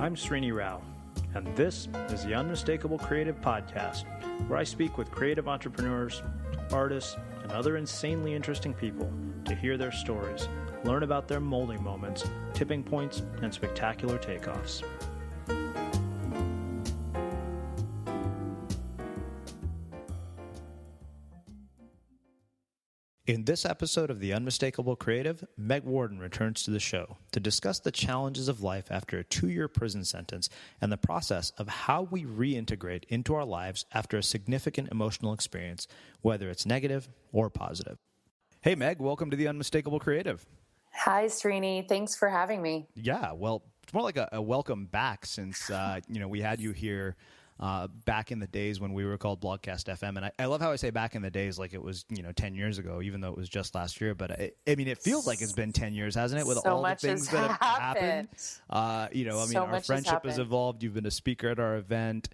I'm Srini Rao, and this is the Unmistakable Creative Podcast, where I speak with creative entrepreneurs, artists, and other insanely interesting people to hear their stories, learn about their molding moments, tipping points, and spectacular takeoffs. In this episode of The Unmistakable Creative, Meg Worden returns to the show to discuss the challenges of life after a 2-year prison sentence and the process of how we reintegrate into our lives after a significant emotional experience, whether it's negative or positive. Hey, Meg, welcome to The Unmistakable Creative. Hi, Srini. Thanks for having me. Yeah, well, it's more like a welcome back since, we had you here back in the days when we were called Blogcast FM. And I love how I say back in the days like it was, 10 years ago, even though it was just last year. But it feels like it's been 10 years, hasn't it? With so all the things that have happened. Our friendship has evolved. You've been a speaker at our event.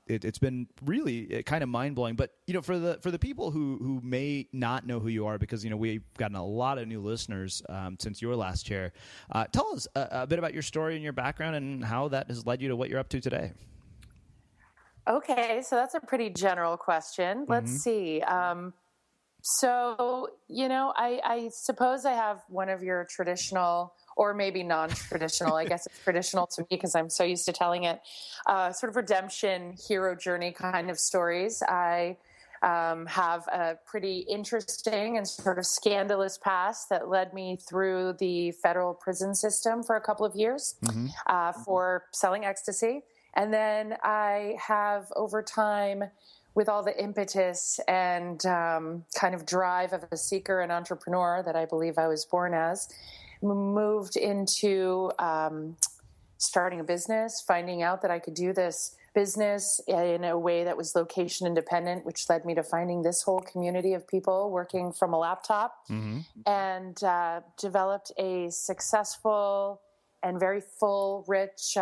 It's been really kind of mind-blowing. But, for the people who may not know who you are, because, we've gotten a lot of new listeners since your last chair, tell us a bit about your story and your background and how that has led you to what you're up to today. Okay, so that's a pretty general question. Let's see. I suppose I have one of your traditional, or maybe non-traditional, I guess it's traditional to me because I'm so used to telling it, sort of redemption, hero journey kind of stories. I have a pretty interesting and sort of scandalous past that led me through the federal prison system for a couple of years for selling ecstasy. And then I have, over time, with all the impetus and kind of drive of a seeker and entrepreneur that I believe I was born as, moved into starting a business, finding out that I could do this business in a way that was location independent, which led me to finding this whole community of people working from a laptop, and developed a successful and very full, rich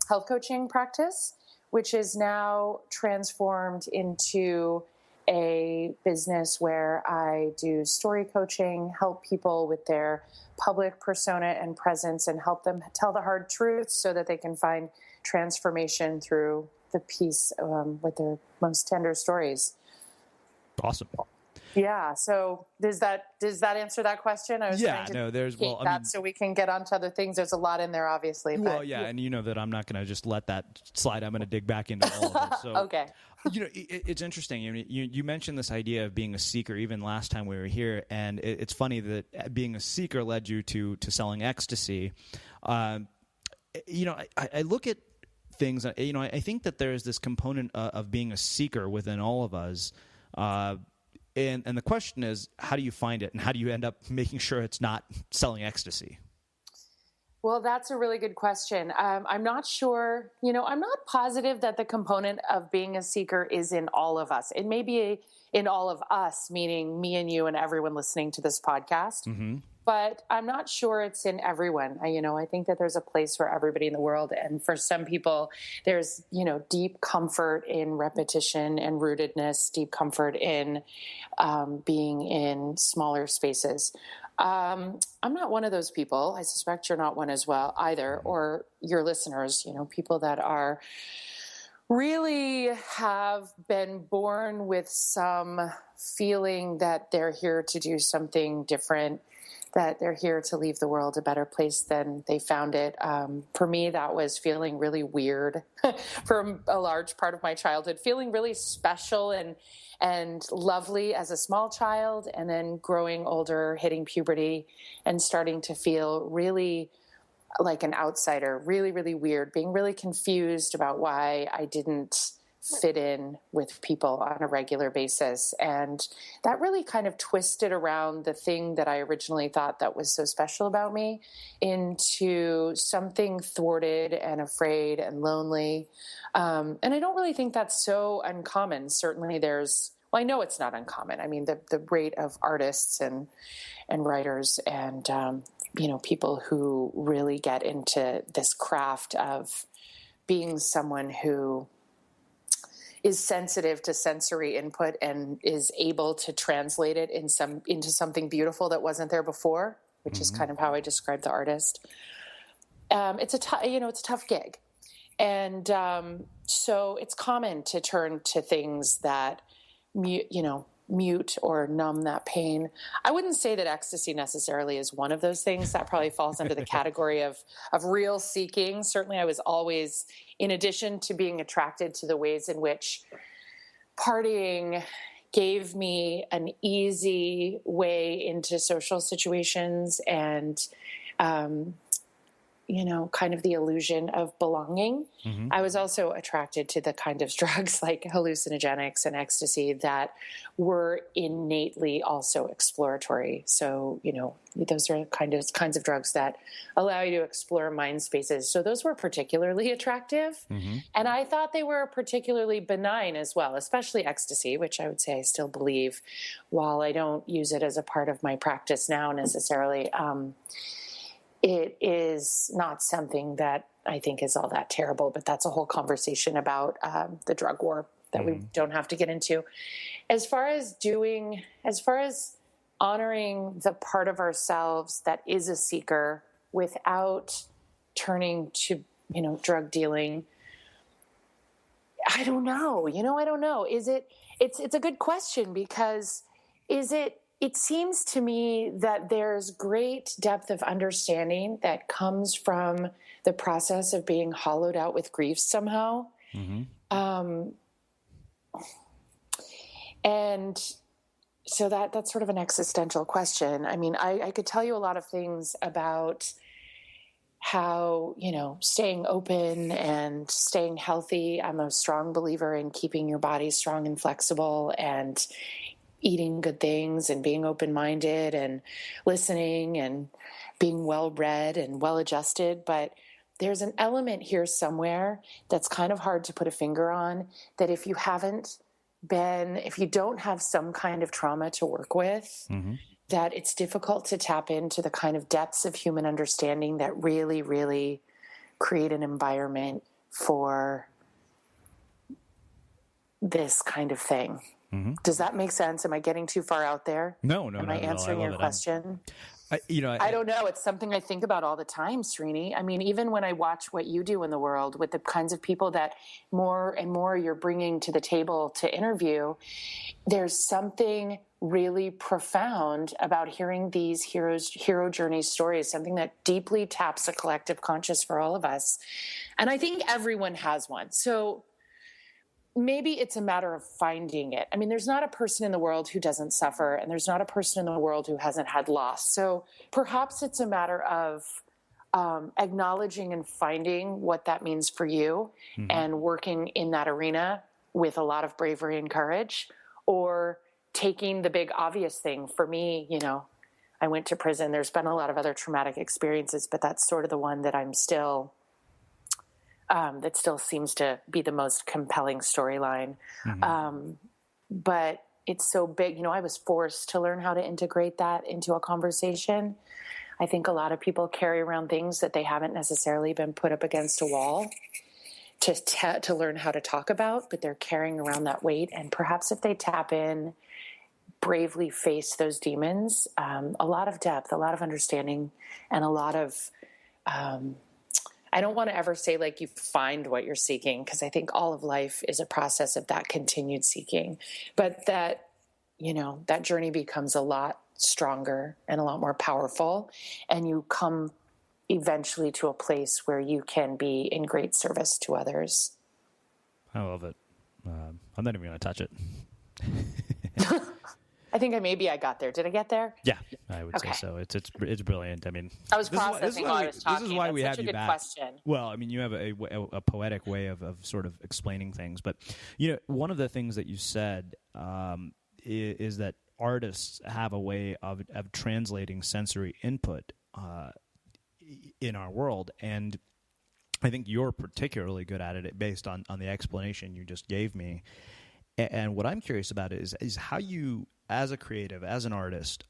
health coaching practice, which is now transformed into a business where I do story coaching, help people with their public persona and presence, and help them tell the hard truths so that they can find transformation through the peace with their most tender stories. Awesome. Yeah. So does that answer that question? I was trying to so we can get on to other things. There's a lot in there, obviously. Well, yeah, and you know that I'm not going to just let that slide. I'm going to dig back into all of it. So, okay. It's interesting. You mentioned this idea of being a seeker even last time we were here, and it's funny that being a seeker led you to selling ecstasy. I look at things. I think that there is this component of being a seeker within all of us. And the question is, how do you find it, and how do you end up making sure it's not selling ecstasy? Well, that's a really good question. I'm not sure, I'm not positive that the component of being a seeker is in all of us. It may be in all of us, meaning me and you and everyone listening to this podcast. But I'm not sure it's in everyone. I think that there's a place for everybody in the world. And for some people, there's, deep comfort in repetition and rootedness, deep comfort in being in smaller spaces. I'm not one of those people. I suspect you're not one as well either, or your listeners, people that are really have been born with some feeling that they're here to do something different, that they're here to leave the world a better place than they found it. For me, that was feeling really weird for a large part of my childhood, feeling really special and lovely as a small child, and then growing older, hitting puberty, and starting to feel really like an outsider, really, really weird, being really confused about why I didn't fit in with people on a regular basis. And that really kind of twisted around the thing that I originally thought that was so special about me into something thwarted and afraid and lonely. And I don't really think that's so uncommon. Certainly I know it's not uncommon. I mean, the rate of artists and writers and, people who really get into this craft of being someone who is sensitive to sensory input and is able to translate it into something beautiful that wasn't there before, which is kind of how I describe the artist. it's it's a tough gig. And so it's common to turn to things that mute or numb that pain. I wouldn't say that ecstasy necessarily is one of those things. That probably falls under the category of real seeking. Certainly I was always, in addition to being attracted to the ways in which partying gave me an easy way into social situations and, kind of the illusion of belonging. Mm-hmm. I was also attracted to the kind of drugs like hallucinogenics and ecstasy that were innately also exploratory. So, those are kinds of drugs that allow you to explore mind spaces. So those were particularly attractive. Mm-hmm. And I thought they were particularly benign as well, especially ecstasy, which I would say I still believe, while I don't use it as a part of my practice now necessarily. It is not something that I think is all that terrible, but that's a whole conversation about the drug war that we don't have to get into. As far as honoring the part of ourselves that is a seeker without turning to, drug dealing, I don't know. I don't know. It's a good question because it seems to me that there's great depth of understanding that comes from the process of being hollowed out with grief somehow. Mm-hmm. And so that's sort of an existential question. I mean, I could tell you a lot of things about how, staying open and staying healthy. I'm a strong believer in keeping your body strong and flexible and eating good things and being open-minded and listening and being well-read and well-adjusted. But there's an element here somewhere that's kind of hard to put a finger on, that if you don't have some kind of trauma to work with, mm-hmm. that it's difficult to tap into the kind of depths of human understanding that really, really create an environment for this kind of thing. Mm-hmm. Does that make sense? Am I getting too far out there? No. Am I answering your question? I don't know. It's something I think about all the time, Srini. I mean, even when I watch what you do in the world with the kinds of people that more and more you're bringing to the table to interview, there's something really profound about hearing these hero journey stories, something that deeply taps a collective conscious for all of us. And I think everyone has one. So maybe it's a matter of finding it. I mean, there's not a person in the world who doesn't suffer, and there's not a person in the world who hasn't had loss. So perhaps it's a matter of acknowledging and finding what that means for you, mm-hmm. and working in that arena with a lot of bravery and courage, or taking the big obvious thing. For me, I went to prison. There's been a lot of other traumatic experiences, but that's sort of the one that I'm still that still seems to be the most compelling storyline. Mm-hmm. But it's so big. I was forced to learn how to integrate that into a conversation. I think a lot of people carry around things that they haven't necessarily been put up against a wall to learn how to talk about, but they're carrying around that weight. And perhaps if they tap in, bravely face those demons, a lot of depth, a lot of understanding, and a lot of I don't want to ever say like you find what you're seeking, because I think all of life is a process of that continued seeking, but that journey becomes a lot stronger and a lot more powerful, and you come eventually to a place where you can be in great service to others. I love it. I'm not even going to touch it. I think maybe I got there. Did I get there? Yeah, I would say so. It's brilliant. I mean, I was processing while I was talking. This is why we have you back. Question. Well, I mean, you have a poetic way of sort of explaining things. But one of the things that you said is that artists have a way of translating sensory input in our world, and I think you're particularly good at it based on the explanation you just gave me. And what I'm curious about is how you, as a creative, as an artist,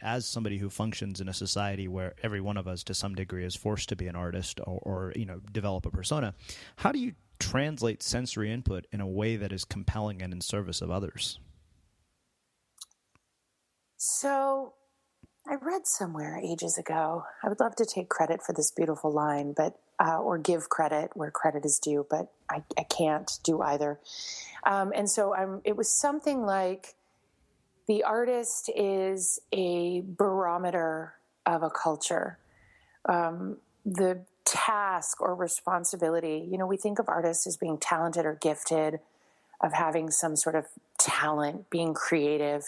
as somebody who functions in a society where every one of us to some degree is forced to be an artist or develop a persona, how do you translate sensory input in a way that is compelling and in service of others? So I read somewhere ages ago. I would love to take credit for this beautiful line, but or give credit where credit is due, but I can't do either. And so it was something like the artist is a barometer of a culture. The task or responsibility, we think of artists as being talented or gifted, of having some sort of talent, being creative.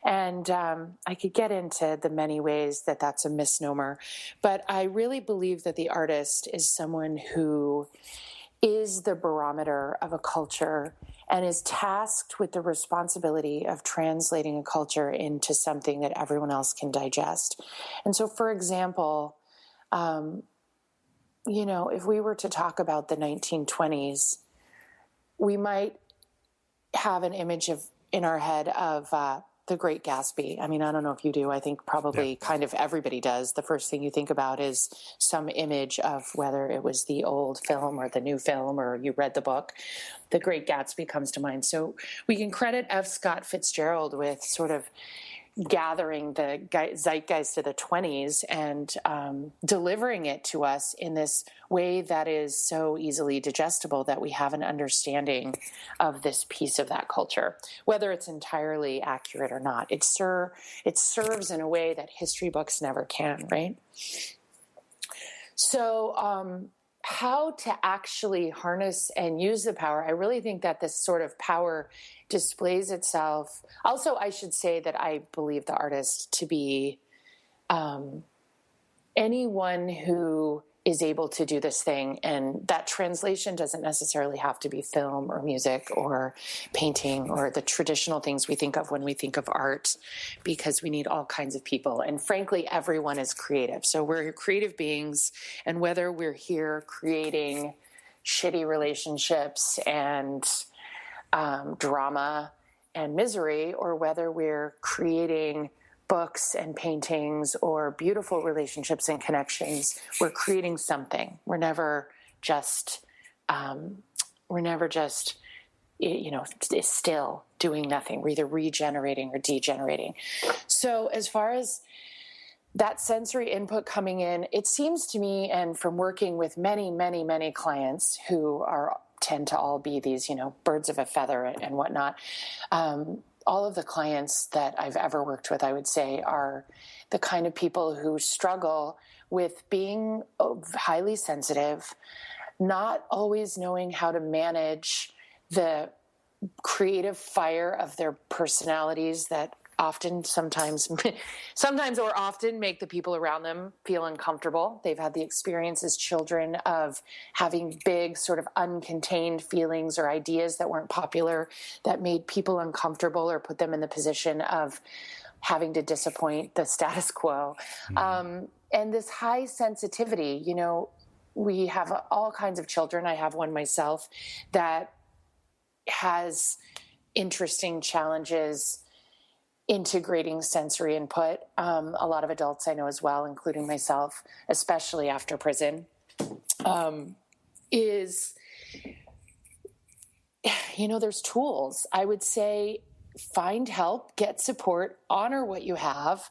And I could get into the many ways that that's a misnomer, but I really believe that the artist is someone who is the barometer of a culture and is tasked with the responsibility of translating a culture into something that everyone else can digest. And so, for example, if we were to talk about the 1920s, we might have an image in our head of The Great Gatsby. I mean, I don't know if you do. I think probably kind of everybody does. The first thing you think about is some image of whether it was the old film or the new film or you read the book. The Great Gatsby comes to mind. So we can credit F. Scott Fitzgerald with sort of gathering the zeitgeist of the 20s and delivering it to us in this way that is so easily digestible that we have an understanding of this piece of that culture, whether it's entirely accurate or not. It serves in a way that history books never can, right? So how to actually harness and use the power, I really think that this sort of power displays itself. Also, I should say that I believe the artist to be anyone who is able to do this thing, and that translation doesn't necessarily have to be film or music or painting or the traditional things we think of when we think of art, because we need all kinds of people. And frankly, everyone is creative. So we're creative beings, and whether we're here creating shitty relationships and drama and misery, or whether we're creating books and paintings or beautiful relationships and connections, we're creating something. We're never just still doing nothing. We're either regenerating or degenerating. So as far as that sensory input coming in, it seems to me, and from working with many, many, many clients who tend to all be these, birds of a feather and whatnot, all of the clients that I've ever worked with, I would say, are the kind of people who struggle with being highly sensitive, not always knowing how to manage the creative fire of their personalities that sometimes or often make the people around them feel uncomfortable. They've had the experience as children of having big sort of uncontained feelings or ideas that weren't popular that made people uncomfortable or put them in the position of having to disappoint the status quo. Mm-hmm. And this high sensitivity, we have all kinds of children. I have one myself that has interesting challenges integrating sensory input. A lot of adults I know as well, including myself, especially after prison, there's tools. I would say find help, get support, honor what you have,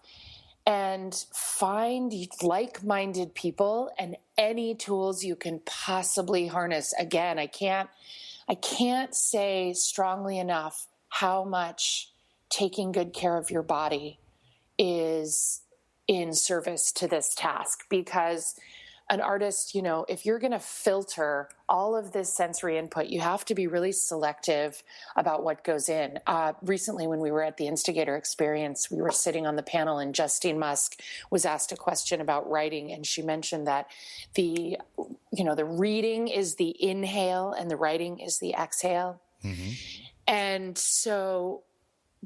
and find like-minded people and any tools you can possibly harness. Again, I can't say strongly enough how much taking good care of your body is in service to this task, because an artist, if you're going to filter all of this sensory input, you have to be really selective about what goes in. Recently, when we were at the Instigator Experience, we were sitting on the panel and Justine Musk was asked a question about writing. And she mentioned that the reading is the inhale and the writing is the exhale. Mm-hmm. And so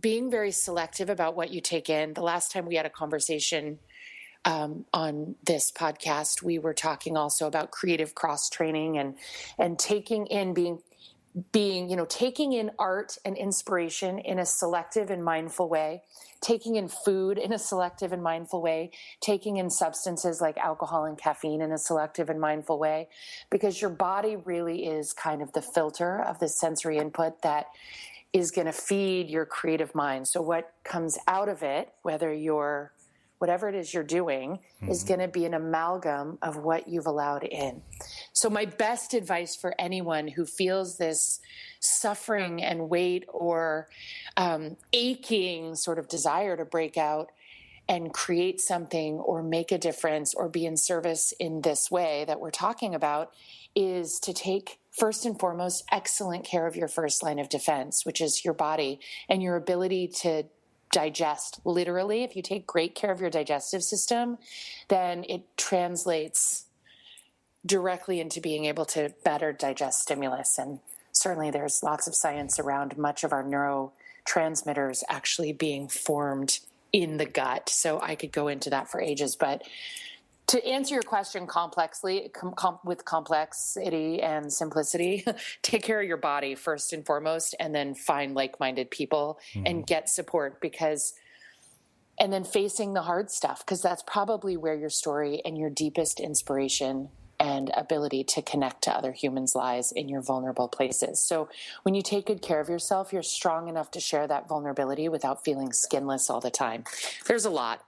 being very selective about what you take in. The last time we had a conversation on this podcast, we were talking also about creative cross training and taking in taking in art and inspiration in a selective and mindful way, taking in food in a selective and mindful way, taking in substances like alcohol and caffeine in a selective and mindful way, because your body really is kind of the filter of the sensory input that is going to feed your creative mind. So what comes out of it, whether whatever it is you're doing is going to be an amalgam of what you've allowed in. So my best advice for anyone who feels this suffering and weight or aching sort of desire to break out and create something or make a difference or be in service in this way that we're talking about is to take, first and foremost, excellent care of your first line of defense, which is your body and your ability to digest. Literally, if you take great care of your digestive system, then it translates directly into being able to better digest stimulus. And certainly there's lots of science around much of our neurotransmitters actually being formed in the gut. So I could go into that for ages, but to answer your question complexly, with complexity and simplicity, take care of your body first and foremost, and then find like-minded people and get support and then facing the hard stuff, because that's probably where your story and your deepest inspiration and ability to connect to other humans lies, in your vulnerable places. So when you take good care of yourself, you're strong enough to share that vulnerability without feeling skinless all the time. There's a lot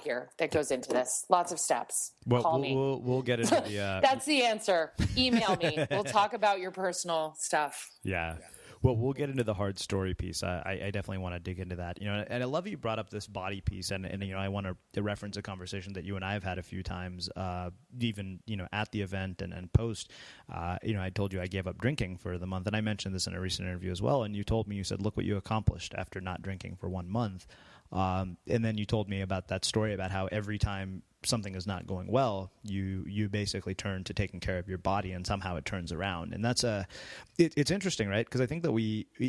here that goes into this. Lots of steps. Well, Call me. We'll get into the... That's the answer. Email me. We'll talk about your personal stuff. Yeah. Well, we'll get into the hard story piece. I definitely want to dig into that. And I love you brought up this body piece, and I want to reference a conversation that you and I have had a few times, even at the event and post. I told you I gave up drinking for the month, and I mentioned this in a recent interview as well. And you told me, you said, "Look what you accomplished after not drinking for 1 month." And then you told me about that story about how every time something is not going well, you basically turn to taking care of your body, and somehow it turns around. And that's it's interesting, right? Because I think that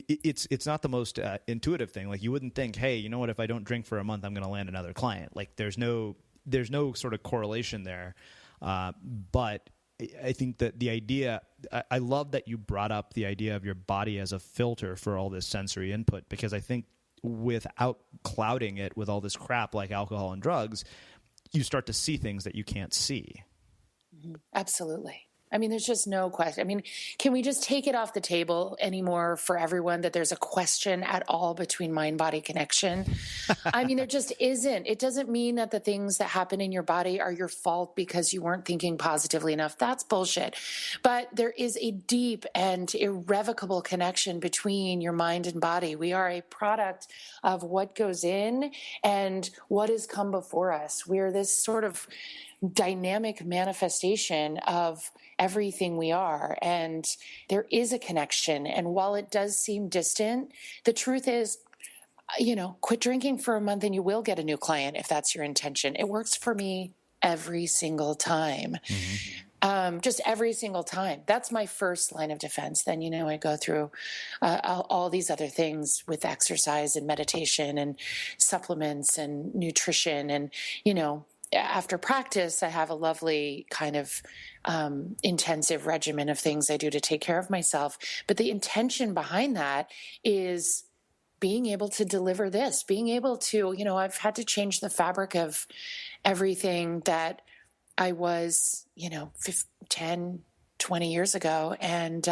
it's not the most intuitive thing. Like, you wouldn't think, hey, you know what, if I don't drink for a month, I'm going to land another client. Like, there's no sort of correlation there. But I think that the idea, I love that you brought up the idea of your body as a filter for all this sensory input, because I think without clouding it with all this crap like alcohol and drugs, you start to see things that you can't see. Absolutely. I mean, there's just no question. I mean, can we just take it off the table anymore for everyone that there's a question at all between mind-body connection? I mean, there just isn't. It doesn't mean that the things that happen in your body are your fault because you weren't thinking positively enough. That's bullshit. But there is a deep and irrevocable connection between your mind and body. We are a product of what goes in and what has come before us. We're this sort of dynamic manifestation of everything we are. And there is a connection. And while it does seem distant, the truth is, quit drinking for a month and you will get a new client if that's your intention. It works for me every single time. Just every single time. That's my first line of defense. Then, I go through all these other things with exercise and meditation and supplements and nutrition. And, after practice, I have a lovely kind of intensive regimen of things I do to take care of myself. But the intention behind that is being able to deliver this, being able to, I've had to change the fabric of everything that I was, 10, 20 years ago, and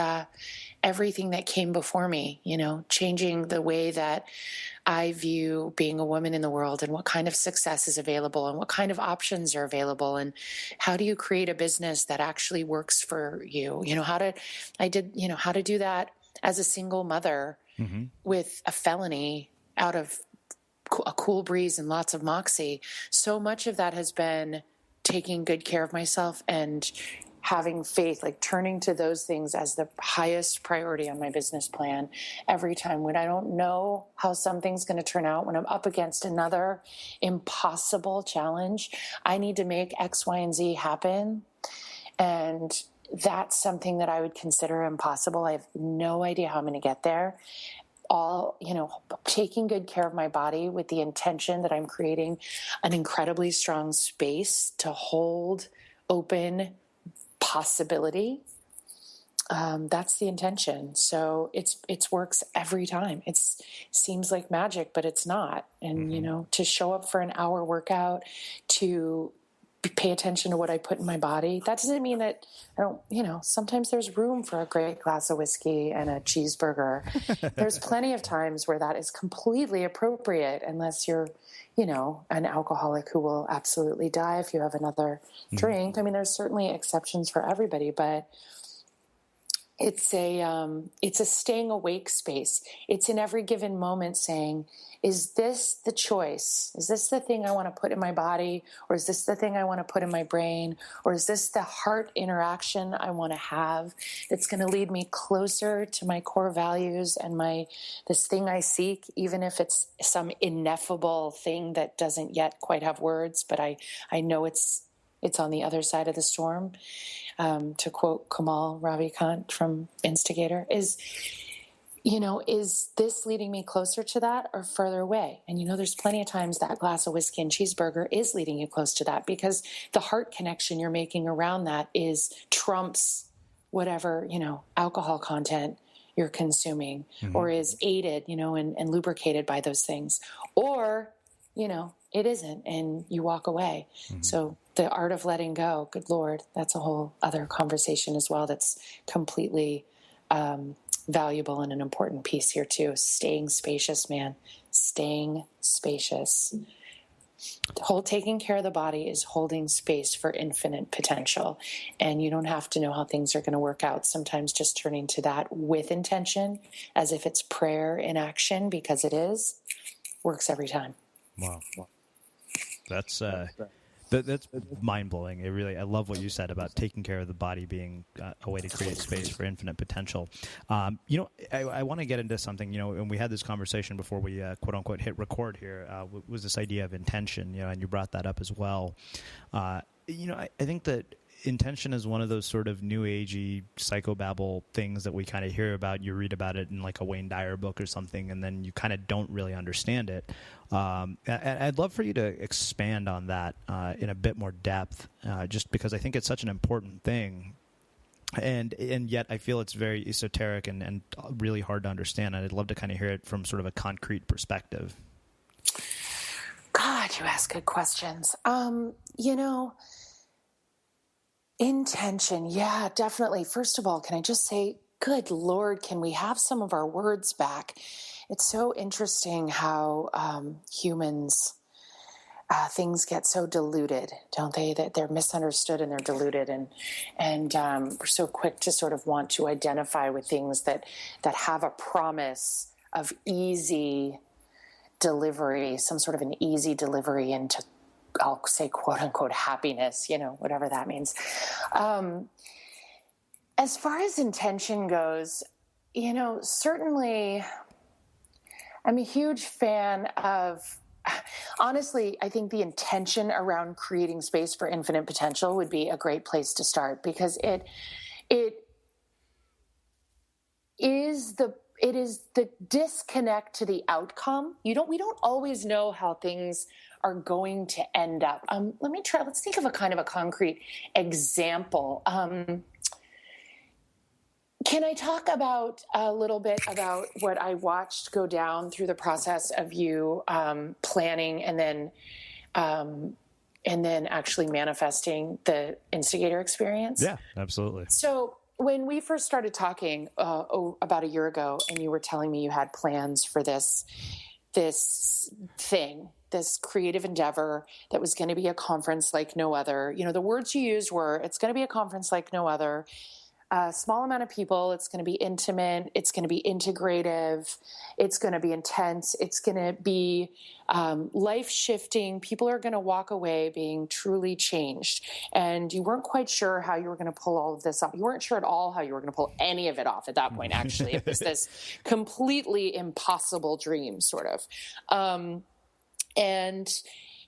everything that came before me, changing the way that I view being a woman in the world and what kind of success is available and what kind of options are available and how do you create a business that actually works for you? How to do that as a single mother with a felony out of a cool breeze and lots of moxie. So much of that has been taking good care of myself and having faith, like turning to those things as the highest priority on my business plan every time when I don't know how something's going to turn out, when I'm up against another impossible challenge. I need to make X, Y, and Z happen. And that's something that I would consider impossible. I have no idea how I'm going to get there. Taking good care of my body with the intention that I'm creating an incredibly strong space to hold open possibility. That's the intention. So it works every time. It seems like magic, but it's not. And, to show up for an hour workout, to pay attention to what I put in my body. That doesn't mean that I don't, sometimes there's room for a great glass of whiskey and a cheeseburger. There's plenty of times where that is completely appropriate unless you're, an alcoholic who will absolutely die if you have another drink. I mean, there's certainly exceptions for everybody, but it's a staying awake space. It's in every given moment saying, is this the choice? Is this the thing I want to put in my body? Or is this the thing I want to put in my brain? Or is this the heart interaction I want to have that's going to lead me closer to my core values and this thing I seek, even if it's some ineffable thing that doesn't yet quite have words, but I know it's on the other side of the storm. To quote Kamal Ravikant from Instigator, is this leading me closer to that or further away? And there's plenty of times that glass of whiskey and cheeseburger is leading you close to that, because the heart connection you're making around that trumps whatever, alcohol content you're consuming, or is aided, and lubricated by those things. Or, it isn't, and you walk away. So the art of letting go, good Lord, that's a whole other conversation as well. That's completely valuable and an important piece here too. Staying spacious, man. Staying spacious. Taking care of the body is holding space for infinite potential. And you don't have to know how things are going to work out. Sometimes just turning to that with intention, as if it's prayer in action, because it is, works every time. Wow. That's mind-blowing. I love what you said about taking care of the body being a way to create space for infinite potential. I want to get into something, and we had this conversation before we quote-unquote hit record here, was this idea of intention, and you brought that up as well. I think that intention is one of those sort of new agey psychobabble things that we kind of hear about. You read about it in like a Wayne Dyer book or something, and then you kind of don't really understand it. I'd love for you to expand on that in a bit more depth, just because I think it's such an important thing. And yet I feel it's very esoteric and really hard to understand. And I'd love to kind of hear it from sort of a concrete perspective. God, you ask good questions. Intention. Yeah, definitely. First of all, can I just say, good Lord, can we have some of our words back? It's so interesting how humans, things get so diluted, don't they? That they're misunderstood and they're diluted, and we're so quick to sort of want to identify with things that have a promise of easy delivery, some sort of an easy delivery into, I'll say, quote unquote, happiness, whatever that means. As far as intention goes, certainly I'm a huge fan of, honestly, I think the intention around creating space for infinite potential would be a great place to start, because it is the disconnect to the outcome. We don't always know how things are going to end up. Let's think of a kind of a concrete example. Can I talk about a little bit about what I watched go down through the process of you planning and then actually manifesting the Instigator experience? Yeah, absolutely. So when we first started talking about a year ago, and you were telling me you had plans for this thing, this creative endeavor that was going to be a conference like no other. The words you used were, it's going to be a conference like no other. A small amount of people. It's going to be intimate. It's going to be integrative. It's going to be intense. It's going to be life-shifting. People are going to walk away being truly changed. And you weren't quite sure how you were going to pull all of this off. You weren't sure at all how you were going to pull any of it off at that point, actually. It was this completely impossible dream, sort of. And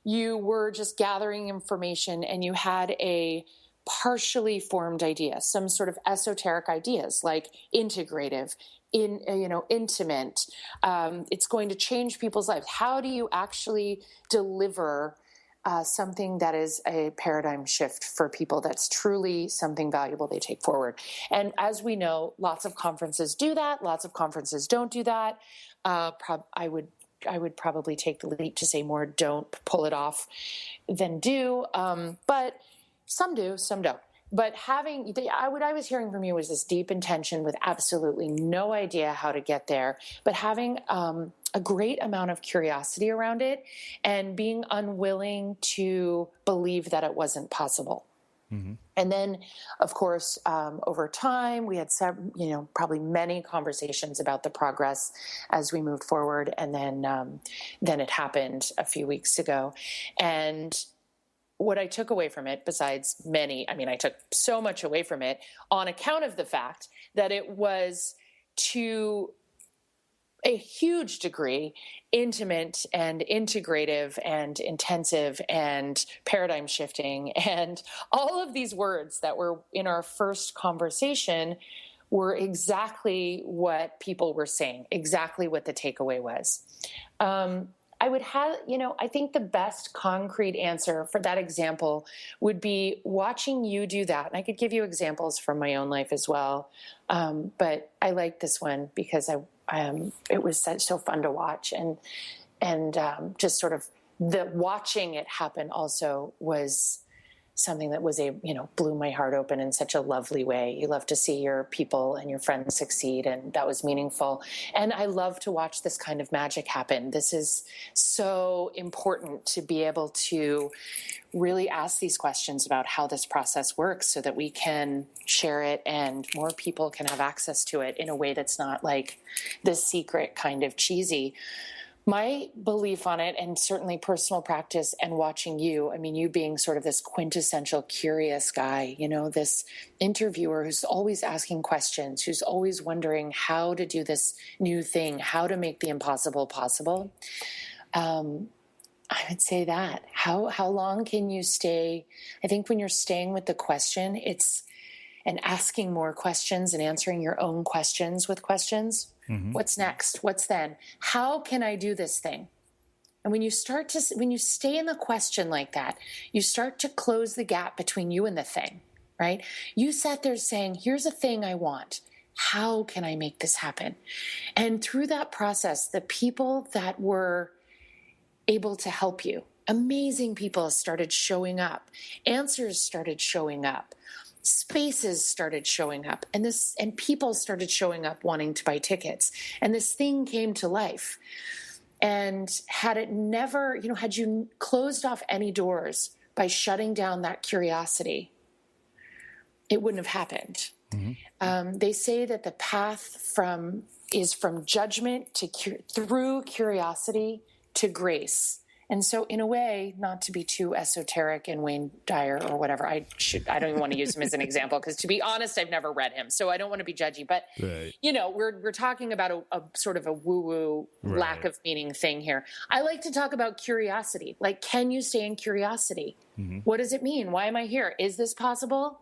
you were just gathering information, and you had a partially formed idea, some sort of esoteric ideas like integrative, intimate. It's going to change people's lives. How do you actually deliver something that is a paradigm shift for people, that's truly something valuable they take forward? And as we know, lots of conferences do that. Lots of conferences don't do that. I would probably take the leap to say more don't pull it off than do. But some do, some don't. But what I was hearing from you was this deep intention with absolutely no idea how to get there, but having a great amount of curiosity around it and being unwilling to believe that it wasn't possible. Mm-hmm. And then, of course, over time, we had probably many conversations about the progress as we moved forward. And then it happened a few weeks ago. And what I took away from it, besides I took so much away from it on account of the fact that it was to a huge degree intimate and integrative and intensive and paradigm shifting. And all of these words that were in our first conversation were exactly what people were saying, exactly what the takeaway was. I would have, I think the best concrete answer for that example would be watching you do that. And I could give you examples from my own life as well. But I like this one because it was so fun to watch, and just sort of the watching it happen also was something that was blew my heart open in such a lovely way. You love to see your people and your friends succeed, and that was meaningful. And I love to watch this kind of magic happen. This is so important to be able to really ask these questions about how this process works so that we can share it and more people can have access to it in a way that's not like this secret kind of cheesy. My belief on it, and certainly personal practice and watching you, you being sort of this quintessential curious guy, this interviewer who's always asking questions, who's always wondering how to do this new thing, how to make the impossible possible. I would say that. How long can you stay? I think when you're staying with the question, and asking more questions and answering your own questions with questions. Mm-hmm. What's next? What's then? How can I do this thing? And when you stay in the question like that, you start to close the gap between you and the thing, right? You sat there saying, here's a thing I want. How can I make this happen? And through that process, the people that were able to help you, amazing people started showing up. Answers started showing up. Spaces started showing up, and people started showing up wanting to buy tickets, and this thing came to life. And had you closed off any doors by shutting down that curiosity, it wouldn't have happened. Mm-hmm. They say that the path is from judgment through curiosity to grace. And so in a way, not to be too esoteric and Wayne Dyer or whatever, I don't even want to use him as an example, because to be honest, I've never read him. So I don't want to be judgy, but right. We're talking about a sort of a woo-woo right. lack of meaning thing here. I like to talk about curiosity. Like, can you stay in curiosity? Mm-hmm. What does it mean? Why am I here? Is this possible?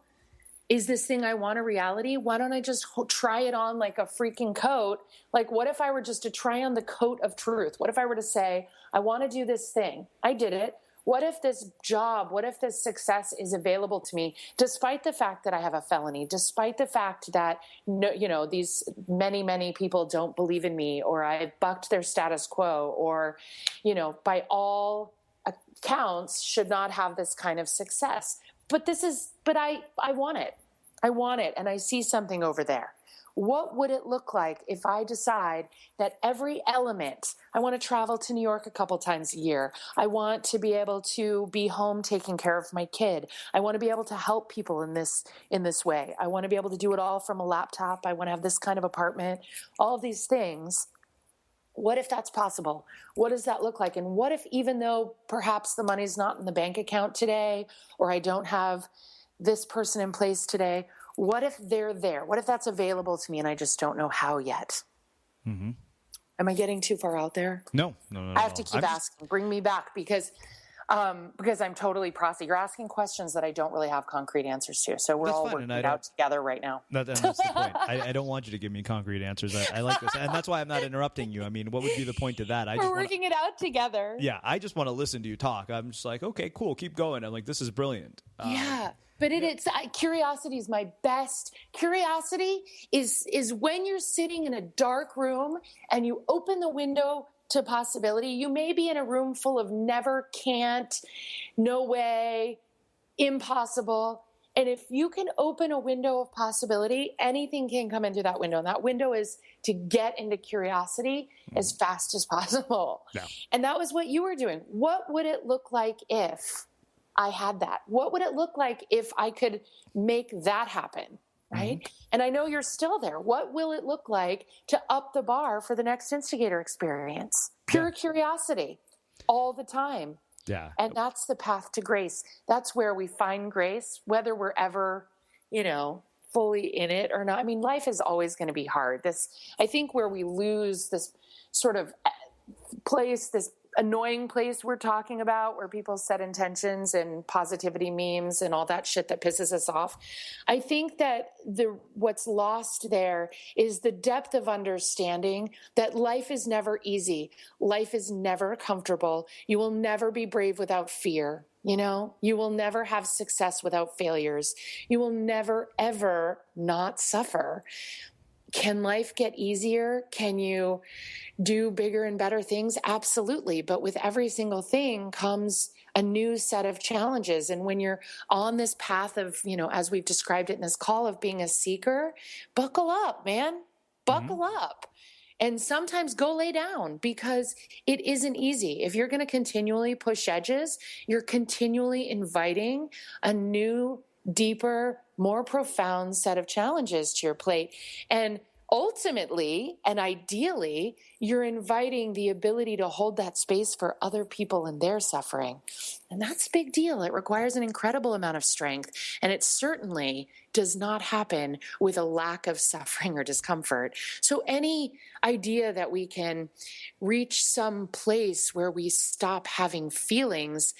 Is this thing I want a reality? Why don't I just try it on like a freaking coat? Like, what if I were just to try on the coat of truth? What if I were to say, I want to do this thing. I did it. What if this job, what if this success is available to me, despite the fact that I have a felony, despite the fact that, these many, many people don't believe in me, or I bucked their status quo, or, by all accounts should not have this kind of success. But I want it. I want it. And I see something over there. What would it look like if I decide that every element, I want to travel to New York a couple times a year. I want to be able to be home taking care of my kid. I want to be able to help people in this way. I want to be able to do it all from a laptop. I want to have this kind of apartment, all of these things. What if that's possible? What does that look like? And what if, even though perhaps the money's not in the bank account today, or I don't have this person in place today, what if they're there? What if that's available to me and I just don't know how yet? Mm-hmm. Am I getting too far out there? No. I have to keep asking. Bring me back because I'm totally processing. You're asking questions that I don't really have concrete answers to. So we're all working it out together right now. That's the point. I don't want you to give me concrete answers. I like this. And that's why I'm not interrupting you. I mean, what would be the point of that? We're working it out together. Yeah, I just want to listen to you talk. I'm just like, okay, cool, keep going. I'm like, this is brilliant. Yeah. But curiosity is my best. Curiosity is when you're sitting in a dark room and you open the window to possibility. You may be in a room full of never, can't, no way, impossible. And if you can open a window of possibility, anything can come into that window. And that window is to get into curiosity as fast as possible. Yeah. And that was what you were doing. What would it look like if I had that? What would it look like if I could make that happen? Right. Mm-hmm. And I know you're still there. What will it look like to up the bar for the next instigator experience? Pure curiosity all the time. Yeah. And that's the path to grace. That's where we find grace, whether we're ever, fully in it or not. I mean, life is always going to be hard. I think where we lose this sort of place, this annoying place we're talking about, where people set intentions and positivity memes and all that shit that pisses us off. I think that what's lost there is the depth of understanding that life is never easy. Life is never comfortable. You will never be brave without fear. You will never have success without failures. You will never, ever not suffer. Can life get easier? Can you do bigger and better things? Absolutely. But with every single thing comes a new set of challenges. And when you're on this path of, as we've described it in this call, of being a seeker, buckle up, man. Buckle up. And sometimes go lay down, because it isn't easy. If you're going to continually push edges, you're continually inviting a new, deeper, more profound set of challenges to your plate. And ultimately and ideally, you're inviting the ability to hold that space for other people and their suffering. And that's a big deal. It requires an incredible amount of strength. And it certainly does not happen with a lack of suffering or discomfort. So any idea that we can reach some place where we stop having feelings,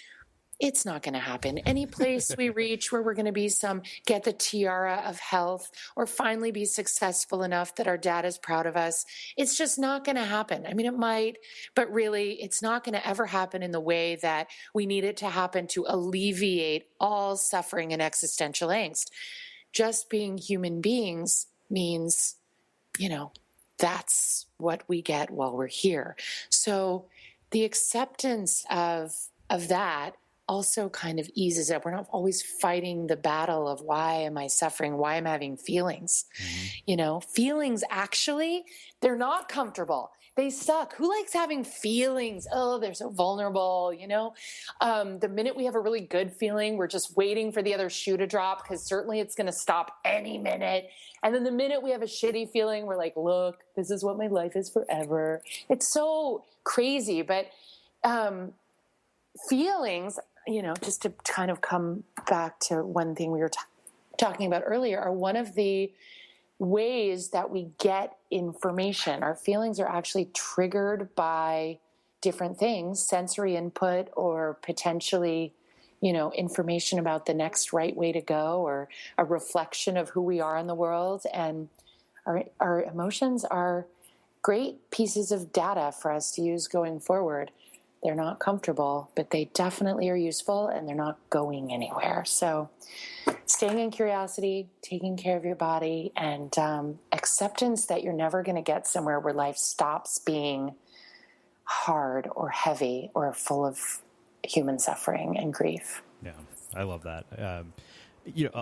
it's not going to happen. Any place we reach where we're going to get the tiara of health or finally be successful enough that our dad is proud of us, it's just not going to happen. I mean, it might, but really it's not going to ever happen in the way that we need it to happen to alleviate all suffering and existential angst. Just being human beings means, that's what we get while we're here. So the acceptance of that also kind of eases up. We're not always fighting the battle of why am I suffering? Why am I having feelings? Mm-hmm. Feelings actually, they're not comfortable. They suck. Who likes having feelings? Oh, they're so vulnerable, The minute we have a really good feeling, we're just waiting for the other shoe to drop, because certainly it's going to stop any minute. And then the minute we have a shitty feeling, we're like, look, this is what my life is forever. It's so crazy. But feelings, just to kind of come back to one thing we were talking about earlier, are one of the ways that we get information. Our feelings are actually triggered by different things, sensory input, or potentially, information about the next right way to go, or a reflection of who we are in the world. And our emotions are great pieces of data for us to use going forward. They're not comfortable, but they definitely are useful, and they're not going anywhere. So staying in curiosity, taking care of your body, and acceptance that you're never going to get somewhere where life stops being hard or heavy or full of human suffering and grief. Yeah, I love that.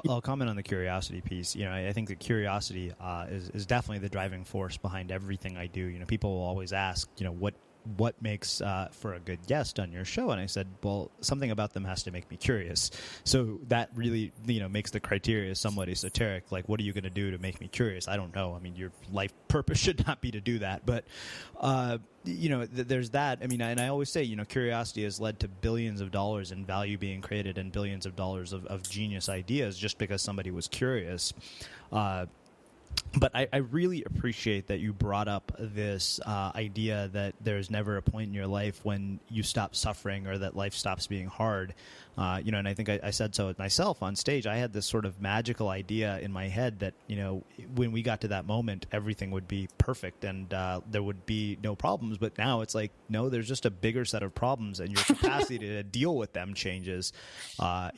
I'll comment on the curiosity piece. I think that curiosity is definitely the driving force behind everything I do. People will always ask, what makes for a good guest on your show? And I said, well, something about them has to make me curious. So that really, makes the criteria somewhat esoteric. Like, what are you going to do to make me curious? I don't know. I mean, your life purpose should not be to do that. But, there's that. I mean, and I always say, curiosity has led to billions of dollars in value being created and billions of dollars of genius ideas just because somebody was curious. But I really appreciate that you brought up this idea that there's never a point in your life when you stop suffering or that life stops being hard. And I think I said so myself on stage. I had this sort of magical idea in my head that, when we got to that moment, everything would be perfect and there would be no problems. But now it's like, no, there's just a bigger set of problems, and your capacity to deal with them changes. I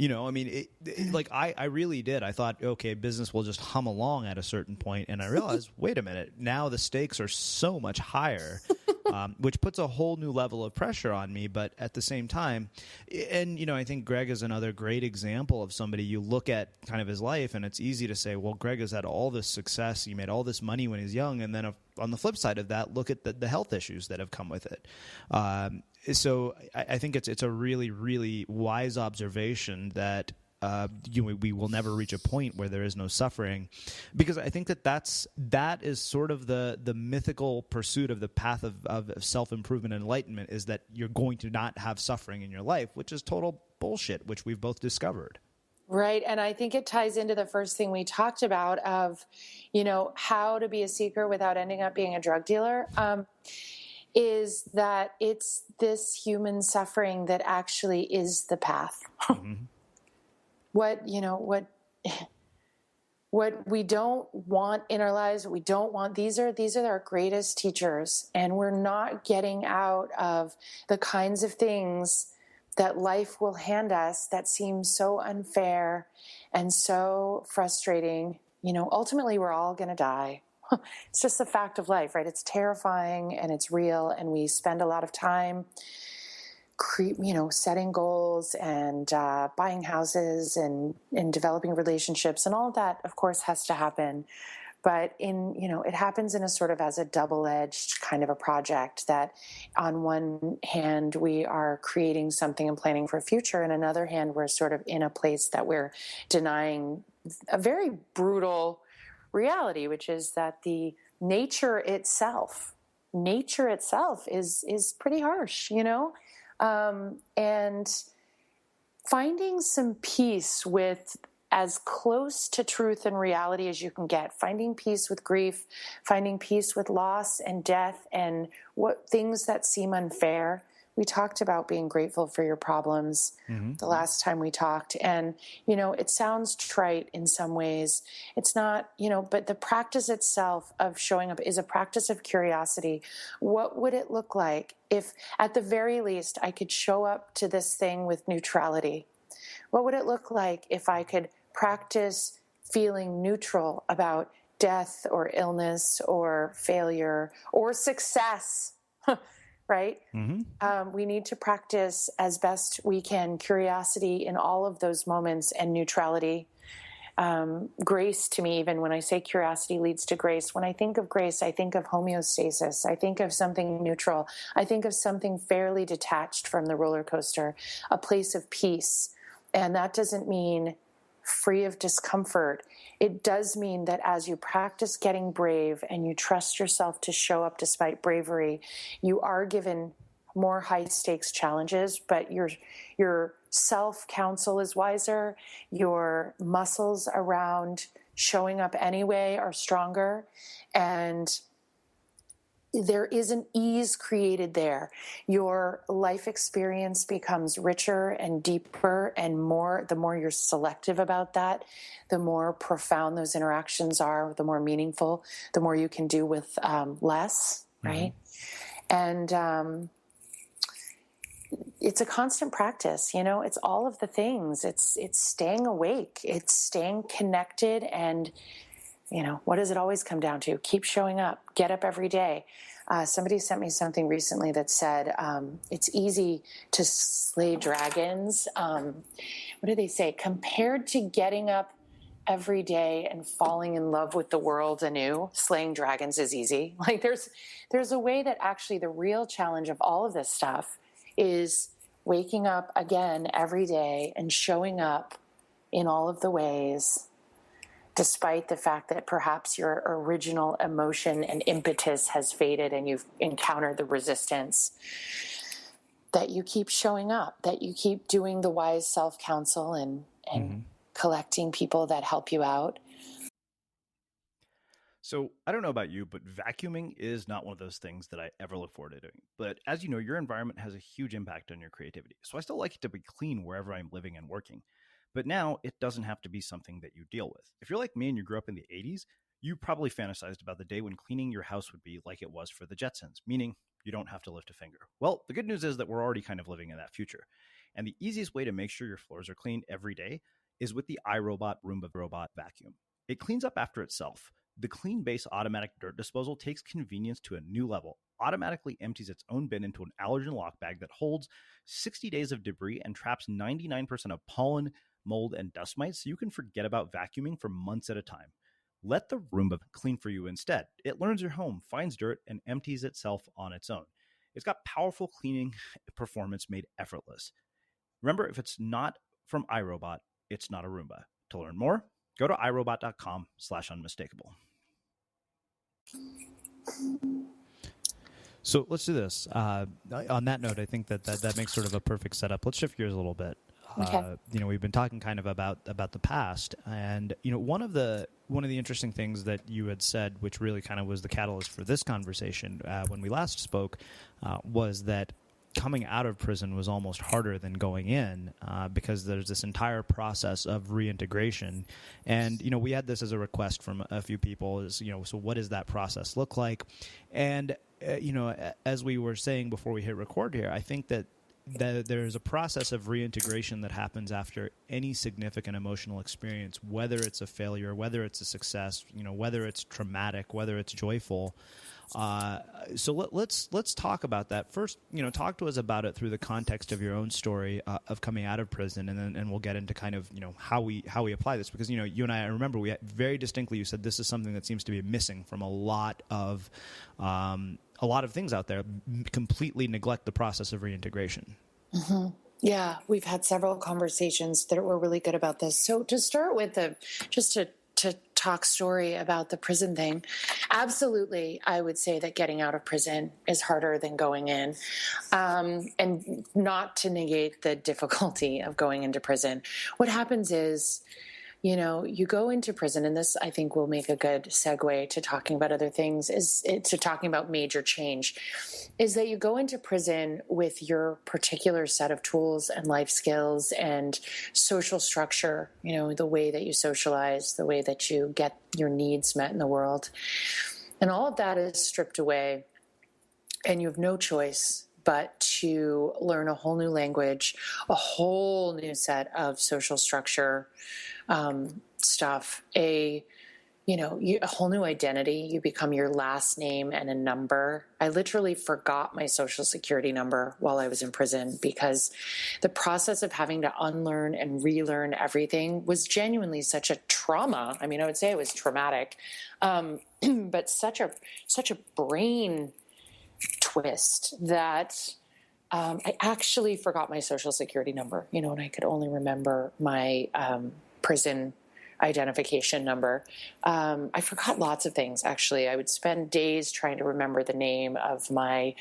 really did. I thought, okay, business will just hum along at a certain point, and I realized, wait a minute, now the stakes are so much higher. which puts a whole new level of pressure on me. But at the same time, and, I think Greg is another great example of somebody you look at kind of his life, and it's easy to say, well, Greg has had all this success. He made all this money when he's young. And then on the flip side of that, look at the health issues that have come with it. So I think it's a really, really wise observation that we will never reach a point where there is no suffering, because I think that is sort of the mythical pursuit of the path of self-improvement and enlightenment, is that you're going to not have suffering in your life, which is total bullshit, which we've both discovered. Right. And I think it ties into the first thing we talked about of, how to be a seeker without ending up being a drug dealer. Is that it's this human suffering that actually is the path. Mm-hmm. What we don't want in our lives, what we don't want, these are our greatest teachers. And we're not getting out of the kinds of things that life will hand us that seem so unfair and so frustrating. Ultimately we're all going to die. It's just the fact of life, right? It's terrifying and it's real. And we spend a lot of time, setting goals and buying houses and developing relationships, and all of that, of course, has to happen. But it happens in a sort of as a double-edged kind of a project, that on one hand, we are creating something and planning for a future. And on another hand, we're sort of in a place that we're denying a very brutal reality, which is that the nature itself is pretty harsh, and finding some peace with as close to truth and reality as you can get, finding peace with grief, finding peace with loss and death and what things that seem unfair. We talked about being grateful for your problems the last time we talked. And, it sounds trite in some ways. It's not, but the practice itself of showing up is a practice of curiosity. What would it look like if, at the very least, I could show up to this thing with neutrality? What would it look like if I could practice feeling neutral about death or illness or failure or success? Right? Mm-hmm. We need to practice as best we can curiosity in all of those moments, and neutrality. Grace, to me, even when I say curiosity leads to grace, when I think of grace, I think of homeostasis. I think of something neutral. I think of something fairly detached from the roller coaster, a place of peace. And that doesn't mean free of discomfort. It does mean that as you practice getting brave and you trust yourself to show up despite bravery, you are given more high stakes challenges, but your self-counsel is wiser. Your muscles around showing up anyway are stronger. And there is an ease created there. Your life experience becomes richer and deeper and more. The more you're selective about that, the more profound those interactions are, the more meaningful, the more you can do with less, right? And it's a constant practice, it's all of the things. It's staying awake, it's staying connected, and what does it always come down to? Keep showing up, get up every day. Somebody sent me something recently that said, it's easy to slay dragons. What do they say? Compared to getting up every day and falling in love with the world anew, slaying dragons is easy. Like there's a way that actually the real challenge of all of this stuff is waking up again every day and showing up in all of the ways, despite the fact that perhaps your original emotion and impetus has faded and you've encountered the resistance, that you keep showing up, that you keep doing the wise self-counsel and collecting people that help you out. So I don't know about you, but vacuuming is not one of those things that I ever look forward to doing. But as you know, your environment has a huge impact on your creativity. So I still like it to be clean wherever I'm living and working. But now it doesn't have to be something that you deal with. If you're like me and you grew up in the 80s, you probably fantasized about the day when cleaning your house would be like it was for the Jetsons, meaning you don't have to lift a finger. Well, the good news is that we're already kind of living in that future. And the easiest way to make sure your floors are clean every day is with the iRobot Roomba Robot Vacuum. It cleans up after itself. The Clean Base automatic dirt disposal takes convenience to a new level, automatically empties its own bin into an allergen lock bag that holds 60 days of debris and traps 99% of pollen, mold, and dust mites, so you can forget about vacuuming for months at a time. Let the Roomba clean for you instead. It learns your home, finds dirt, and empties itself on its own. It's got powerful cleaning performance made effortless. Remember, if it's not from iRobot, it's not a Roomba. To learn more, go to irobot.com/unmistakable. So let's do this. On that note, I think that makes sort of a perfect setup. Let's shift gears a little bit. Okay. We've been talking kind of about the past, and one of the interesting things that you had said, which really kind of was the catalyst for this conversation when we last spoke, was that coming out of prison was almost harder than going in because there's this entire process of reintegration. And, we had this as a request from a few people so what does that process look like? And, as we were saying before we hit record here, I think that there's a process of reintegration that happens after any significant emotional experience, whether it's a failure, whether it's a success, whether it's traumatic, whether it's joyful. So let's talk about that first. Talk to us about it through the context of your own story of coming out of prison, and we'll get into kind of how we apply this, because you and I remember we very distinctly, you said this is something that seems to be missing from a lot of things out there. Completely neglect the process of reintegration. Mm-hmm. Yeah, we've had several conversations that were really good about this. So to start with, just to talk story about the prison thing, absolutely, I would say that getting out of prison is harder than going in, and not to negate the difficulty of going into prison. What happens is, you go into prison, and this, I think, will make a good segue to talking about other things, to talking about major change, is that you go into prison with your particular set of tools and life skills and social structure, the way that you socialize, the way that you get your needs met in the world. And all of that is stripped away, and you have no choice but to learn a whole new language, a whole new set of social structure stuff, a whole new identity. You become your last name and a number. I literally forgot my social security number while I was in prison, because the process of having to unlearn and relearn everything was genuinely such a trauma. I mean, I would say it was traumatic, but such a brain twist that I actually forgot my social security number, and I could only remember my prison identification number. I forgot lots of things, actually. I would spend days trying to remember the name of my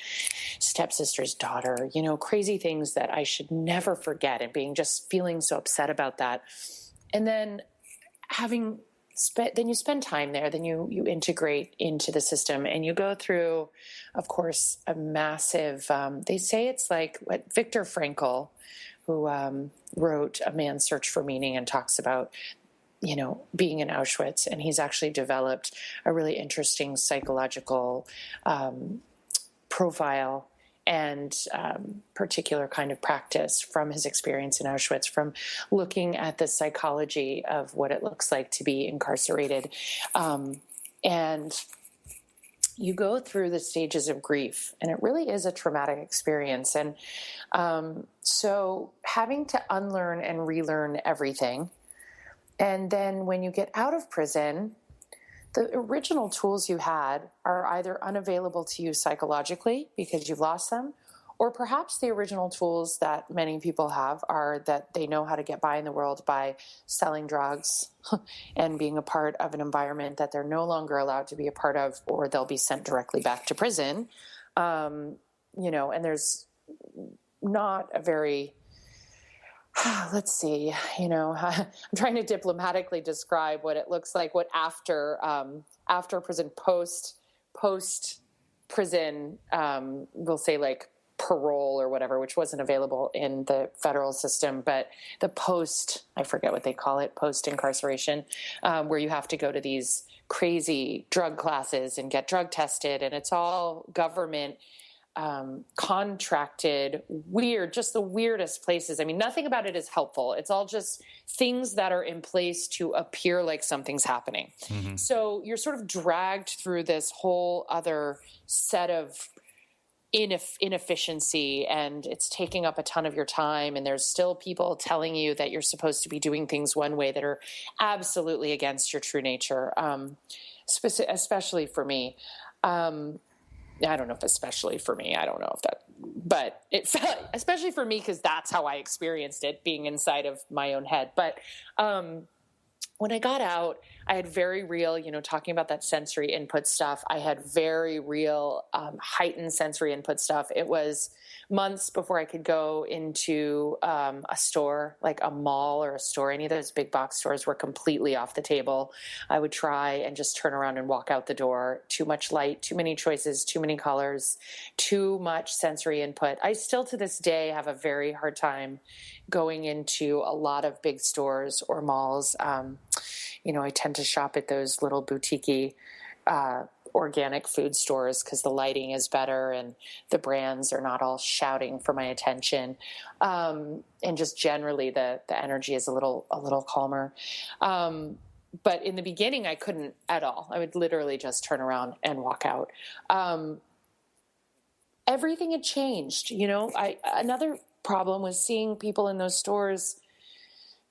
stepsister's daughter, crazy things that I should never forget, and feeling so upset about that. And then then you spend time there, then you integrate into the system, and you go through, of course, a massive, they say it's like what Viktor Frankl, who wrote A Man's Search for Meaning and talks about, being in Auschwitz. And he's actually developed a really interesting psychological profile and particular kind of practice from his experience in Auschwitz, from looking at the psychology of what it looks like to be incarcerated. And you go through the stages of grief, and it really is a traumatic experience. And so having to unlearn and relearn everything. And then when you get out of prison, the original tools you had are either unavailable to you psychologically because you've lost them, or perhaps the original tools that many people have are that they know how to get by in the world by selling drugs and being a part of an environment that they're no longer allowed to be a part of, or they'll be sent directly back to prison. And there's not a very... let's see, I'm trying to diplomatically describe what it looks like, what after prison, post prison, we'll say like parole or whatever, which wasn't available in the federal system, but the post, I forget what they call it, post incarceration, where you have to go to these crazy drug classes and get drug tested, and it's all government contracted, weird, just the weirdest places. I mean, nothing about it is helpful. It's all just things that are in place to appear like something's happening. Mm-hmm. So you're sort of dragged through this whole other set of inefficiency, and it's taking up a ton of your time. And there's still people telling you that you're supposed to be doing things one way that are absolutely against your true nature. Especially for me. I don't know if especially for me, I don't know if that, but it felt, especially for me, because that's how I experienced it, being inside of my own head. But when I got out, I had very real, talking about that sensory input stuff, I had very real heightened sensory input stuff. It was months before I could go into a store, like a mall or a store. Any of those big box stores were completely off the table. I would try and just turn around and walk out the door. Too much light, too many choices, too many colors, too much sensory input. I still to this day have a very hard time going into a lot of big stores or malls. I tend to shop at those little boutique-y organic food stores because the lighting is better and the brands are not all shouting for my attention. And just generally the energy is a little calmer. But in the beginning, I couldn't at all. I would literally just turn around and walk out. Everything had changed. Another problem was seeing people in those stores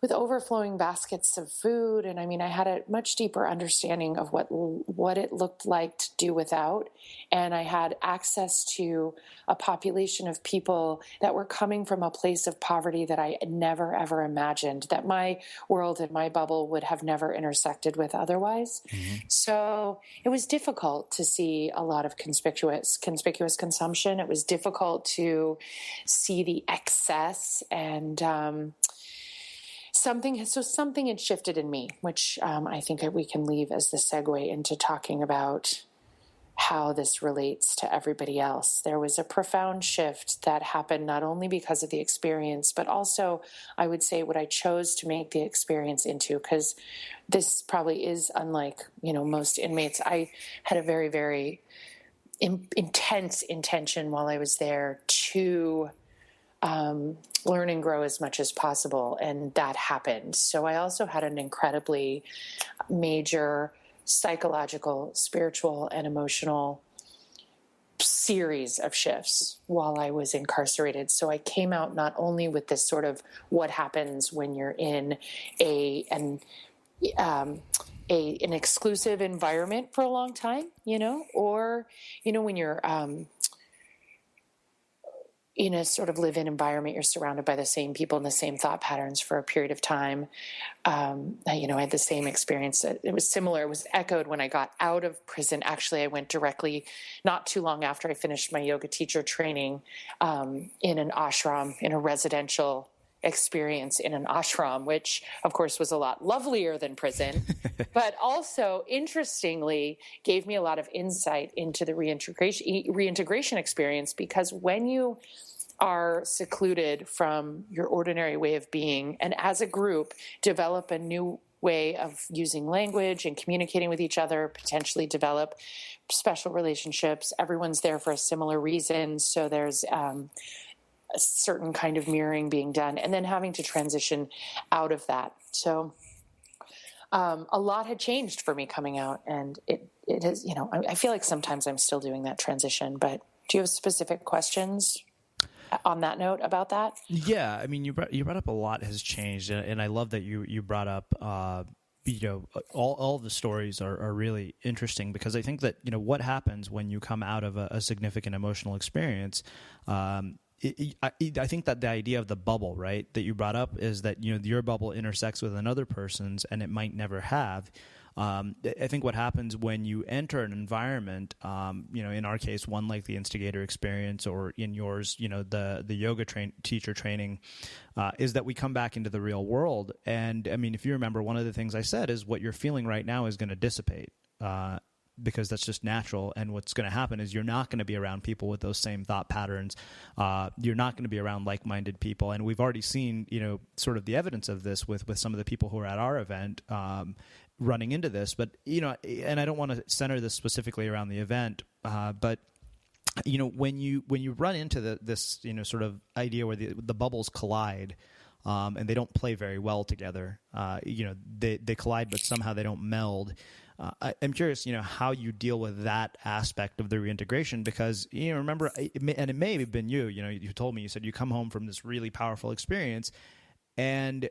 with overflowing baskets of food. And I mean, I had a much deeper understanding of what it looked like to do without. And I had access to a population of people that were coming from a place of poverty that I never, ever imagined, that my world and my bubble would have never intersected with otherwise. Mm-hmm. So it was difficult to see a lot of conspicuous consumption. It was difficult to see the excess, and something had shifted in me, which I think we can leave as the segue into talking about how this relates to everybody else. There was a profound shift that happened not only because of the experience, but also, I would say, what I chose to make the experience into, because this probably is unlike, most inmates. I had a very, very intense intention while I was there to learn and grow as much as possible. And that happened. So I also had an incredibly major psychological, spiritual, and emotional series of shifts while I was incarcerated. So I came out not only with this sort of what happens when you're in an exclusive environment for a long time, or, when you're, in a sort of live-in environment, you're surrounded by the same people and the same thought patterns for a period of time. I had the same experience. It was similar. It was echoed when I got out of prison. Actually, I went directly, not too long after I finished my yoga teacher training, in an ashram, in a residential experience in an ashram, which of course was a lot lovelier than prison, but also interestingly gave me a lot of insight into the reintegration experience, because when you are secluded from your ordinary way of being, and as a group develop a new way of using language and communicating with each other, potentially develop special relationships, everyone's there for a similar reason. So there's a certain kind of mirroring being done, and then having to transition out of that. So a lot had changed for me coming out, and it has, I feel like sometimes I'm still doing that transition. But do you have specific questions on that note about that? Yeah, I mean, you brought up a lot has changed, and I love that you brought up all the stories are really interesting, because I think that what happens when you come out of a significant emotional experience. I think that the idea of the bubble, right, that you brought up, is that your bubble intersects with another person's, and it might never have. I think what happens when you enter an environment, in our case, one like the instigator experience, or in yours, the yoga teacher training, is that we come back into the real world. And I mean, if you remember, one of the things I said is what you're feeling right now is going to dissipate. Because that's just natural. And what's going to happen is you're not going to be around people with those same thought patterns. You're not going to be around like-minded people. And we've already seen, sort of the evidence of this with some of the people who are at our event running into this. But, and I don't want to center this specifically around the event, but when you run into this sort of idea where the bubbles collide, and they don't play very well together, they collide, but somehow they don't meld. I'm curious, how you deal with that aspect of the reintegration, because, remember, and it may have been you told me, you said you come home from this really powerful experience and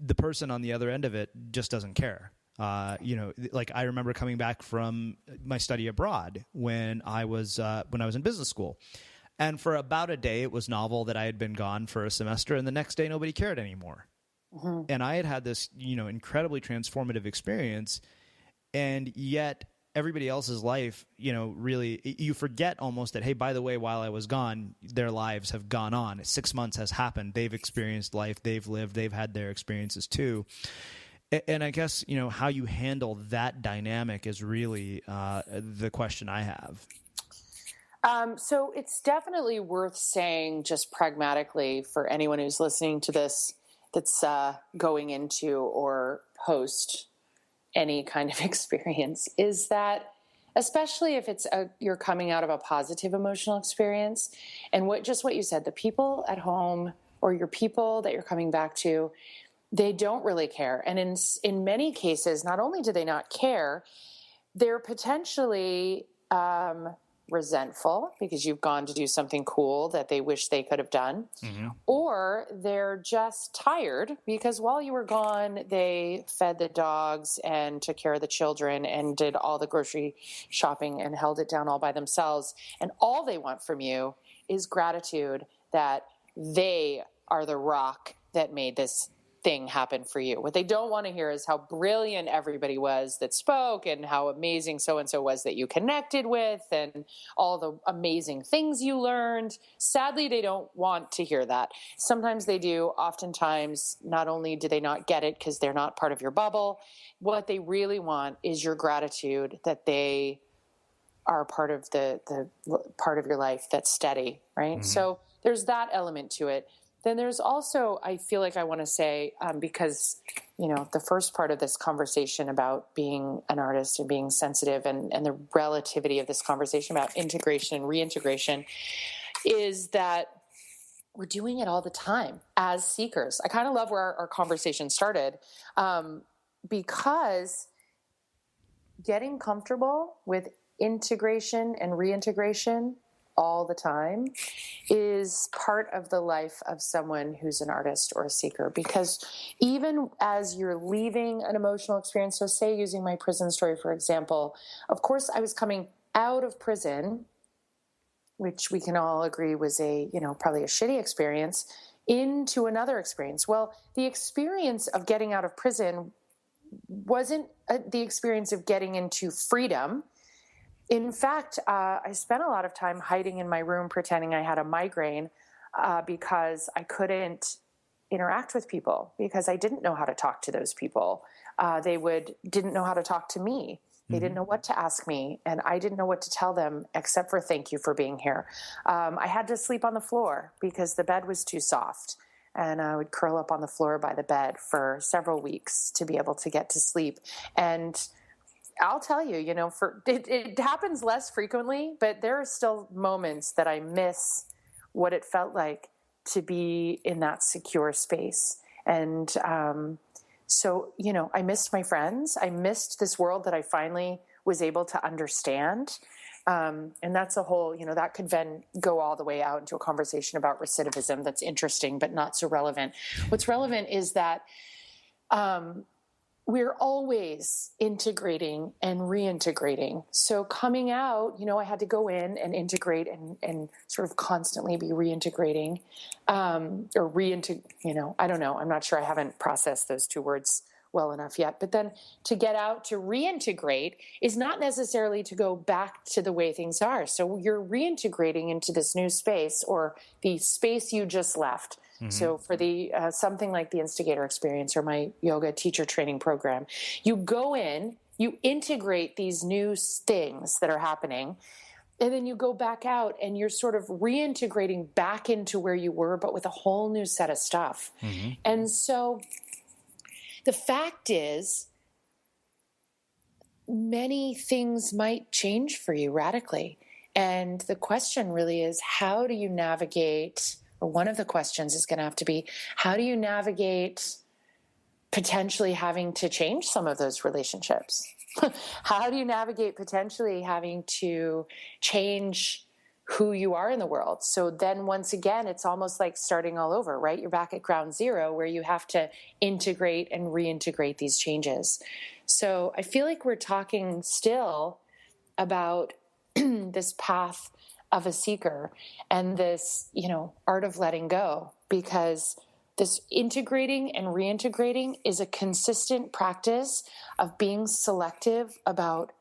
the person on the other end of it just doesn't care. Like I remember coming back from my study abroad when I was in business school. And for about a day, it was novel that I had been gone for a semester, and the next day nobody cared anymore. Mm-hmm. And I had this, incredibly transformative experience. And yet everybody else's life, really, you forget almost that, hey, by the way, while I was gone, their lives have gone on. 6 months has happened. They've experienced life. They've lived. They've had their experiences too. And I guess, how you handle that dynamic is really the question I have. So it's definitely worth saying, just pragmatically, for anyone who's listening to this that's going into or post any kind of experience, is that especially if it's you're coming out of a positive emotional experience, and what you said, the people at home or your people that you're coming back to, they don't really care. And in many cases, not only do they not care, they're potentially resentful because you've gone to do something cool that they wish they could have done. Mm-hmm. Or they're just tired because while you were gone, they fed the dogs and took care of the children and did all the grocery shopping and held it down all by themselves. And all they want from you is gratitude that they are the rock that made this thing happen for you. What they don't want to hear is how brilliant everybody was that spoke and how amazing so-and-so was that you connected with and all the amazing things you learned. Sadly, they don't want to hear that. Sometimes they do. Oftentimes, not only do they not get it because they're not part of your bubble, what they really want is your gratitude that they are part of the part of your life that's steady, right? Mm-hmm. So there's that element to it. Then there's also, I feel like I want to say, because, the first part of this conversation about being an artist and being sensitive and the relativity of this conversation about integration and reintegration is that we're doing it all the time as seekers. I kind of love where our conversation started, because getting comfortable with integration and reintegration all the time is part of the life of someone who's an artist or a seeker. Because even as you're leaving an emotional experience, so say using my prison story, for example, of course I was coming out of prison, which we can all agree was probably a shitty experience, into another experience. Well, the experience of getting out of prison wasn't the experience of getting into freedom. In fact, I spent a lot of time hiding in my room pretending I had a migraine because I couldn't interact with people because I didn't know how to talk to those people. They didn't know how to talk to me. They didn't know what to ask me, and I didn't know what to tell them except for thank you for being here. I had to sleep on the floor because the bed was too soft, and I would curl up on the floor by the bed for several weeks to be able to get to sleep. And I'll tell you, it happens less frequently, but there are still moments that I miss what it felt like to be in that secure space. And so, I missed my friends. I missed this world that I finally was able to understand. And that's a whole, that could then go all the way out into a conversation about recidivism that's interesting, but not so relevant. What's relevant is that we're always integrating and reintegrating. So coming out, I had to go in and integrate and sort of constantly be reintegrating, or I don't know. I'm not sure. I haven't processed those two words well enough yet. But then to get out to reintegrate is not necessarily to go back to the way things are. So you're reintegrating into this new space or the space you just left. Mm-hmm. So for the something like the Instigator Experience or my yoga teacher training program, you go in, you integrate these new things that are happening, and then you go back out and you're sort of reintegrating back into where you were, but with a whole new set of stuff. Mm-hmm. And so the fact is, many things might change for you radically. And the question really is, how do you navigate, or one of the questions is going to have to be, how do you navigate potentially having to change some of those relationships? How do you navigate potentially having to change who you are in the world? So then once again, it's almost like starting all over, right? You're back at ground zero where you have to integrate and reintegrate these changes. So I feel like we're talking still about this path of a seeker and this, art of letting go, because this integrating and reintegrating is a consistent practice of being selective about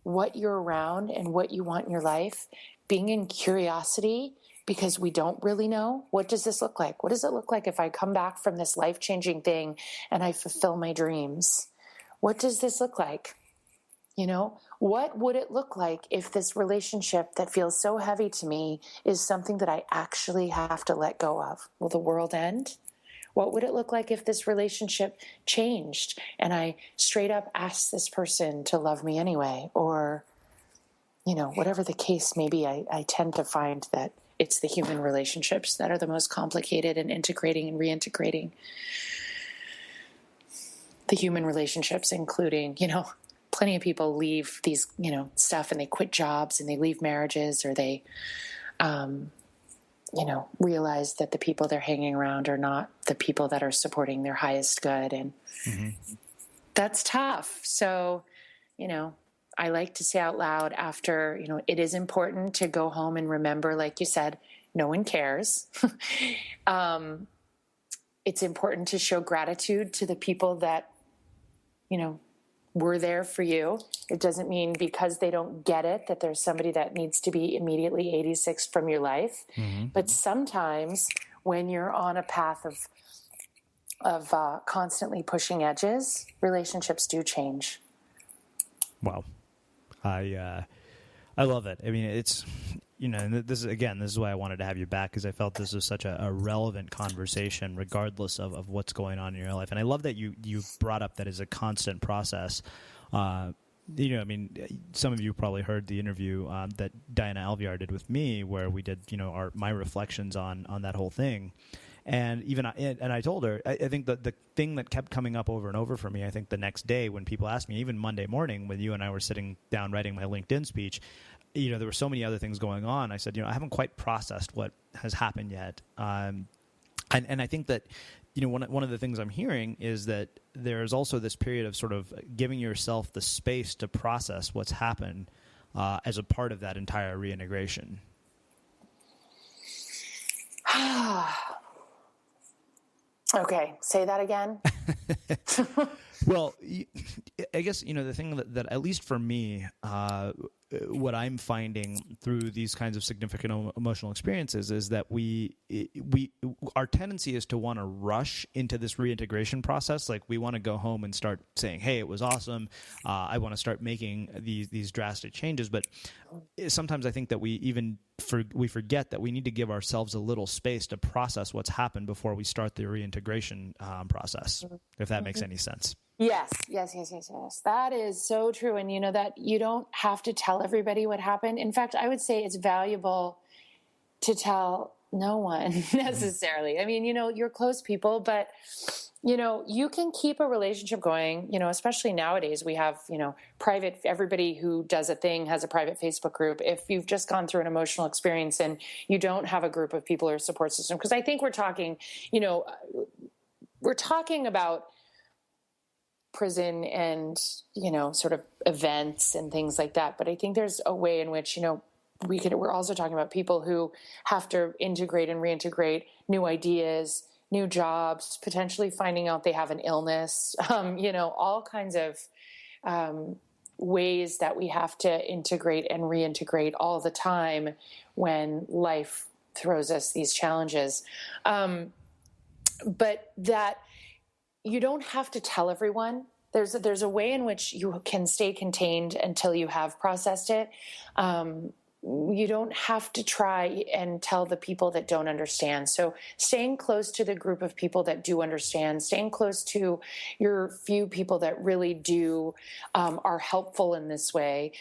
what you're around and what you want in your life, being in curiosity, because we don't really know. What does this look like? What does it look like if I come back from this life-changing thing and I fulfill my dreams? What does this look like? What would it look like if this relationship that feels so heavy to me is something that I actually have to let go of? Will the world end? What would it look like if this relationship changed and I straight up asked this person to love me anyway? Or, whatever the case may be, I tend to find that it's the human relationships that are the most complicated in integrating and reintegrating. The human relationships, including, plenty of people leave these, stuff, and they quit jobs and they leave marriages, or they, realize that the people they're hanging around are not the people that are supporting their highest good. And that's tough. So, I like to say out loud after, it is important to go home and remember, like you said, no one cares. It's important to show gratitude to the people that, were there for you. It doesn't mean because they don't get it that there's somebody that needs to be immediately 86 from your life. But sometimes when you're on a path of constantly pushing edges, relationships do change. Wow. I love it. I mean, it's, and this is why I wanted to have you back, because I felt this was such a relevant conversation regardless of what's going on in your life. And I love that you brought up that as a constant process. I mean, some of you probably heard the interview that Diana Alviar did with me, where we did, my reflections on that whole thing. And I told her, I think that the thing that kept coming up over and over for me, I think the next day when people asked me, even Monday morning when you and I were sitting down writing my LinkedIn speech, there were so many other things going on. I said, I haven't quite processed what has happened yet. And I think that, one of the things I'm hearing is that there's also this period of sort of giving yourself the space to process what's happened as a part of that entire reintegration. Okay, say that again. Well, I guess, the thing that at least for me, what I'm finding through these kinds of significant emotional experiences is that our tendency is to want to rush into this reintegration process. Like, we want to go home and start saying, hey, it was awesome. I want to start making these drastic changes. But sometimes I think that we forget that we need to give ourselves a little space to process what's happened before we start the reintegration process, if that makes any sense. Yes. That is so true. And that you don't have to tell everybody what happened. In fact, I would say it's valuable to tell no one necessarily. I mean, you're close people, but you can keep a relationship going, especially nowadays we have, private, everybody who does a thing has a private Facebook group. If you've just gone through an emotional experience and you don't have a group of people or support system, because I think we're talking about prison and, sort of events and things like that. But I think there's a way in which, we're also talking about people who have to integrate and reintegrate new ideas, new jobs, potentially finding out they have an illness, all kinds of ways that we have to integrate and reintegrate all the time when life throws us these challenges. But that you don't have to tell everyone. There's a way in which you can stay contained until you have processed it. you don't have to try and tell the people that don't understand. So staying close to the group of people that do understand, staying close to your few people that really do are helpful in this way.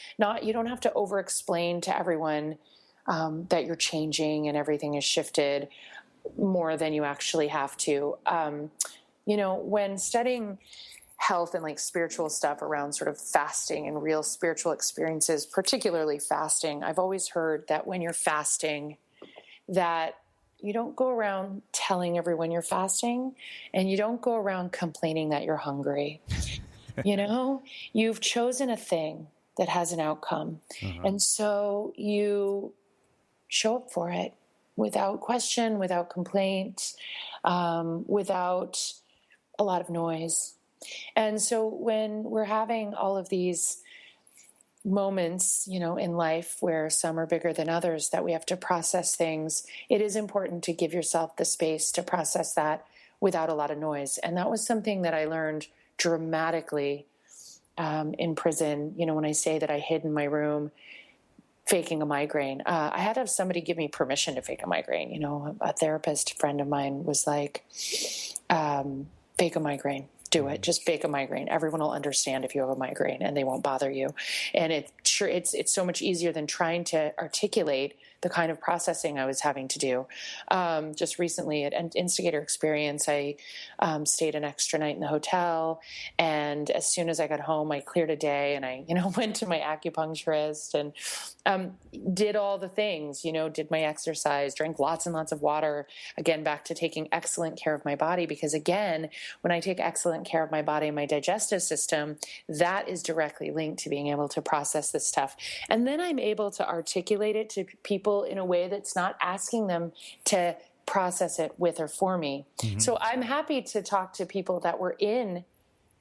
You don't have to over explain to everyone that you're changing and everything is shifted more than you actually have to. When studying health and like spiritual stuff around sort of fasting and real spiritual experiences, particularly fasting, I've always heard that when you're fasting, that you don't go around telling everyone you're fasting, and you don't go around complaining that you're hungry. You've chosen a thing that has an outcome. And so you show up for it without question, without complaint, without a lot of noise. And so when we're having all of these moments, in life where some are bigger than others, that we have to process things, it is important to give yourself the space to process that without a lot of noise. And that was something that I learned dramatically in prison. When I say that I hid in my room faking a migraine, I had to have somebody give me permission to fake a migraine. A therapist friend of mine was like, fake a migraine. Do it. Just fake a migraine. Everyone will understand if you have a migraine, and they won't bother you. And it's so much easier than trying to articulate the kind of processing I was having to do. Just recently at Instigator Experience, I stayed an extra night in the hotel, and as soon as I got home, I cleared a day, and I went to my acupuncturist and did all the things. Did my exercise, drank lots and lots of water. Again, back to taking excellent care of my body, because again, when I take excellent care of my body and my digestive system, that is directly linked to being able to process this stuff. And then I'm able to articulate it to people in a way that's not asking them to process it with or for me. So I'm happy to talk to people that were in,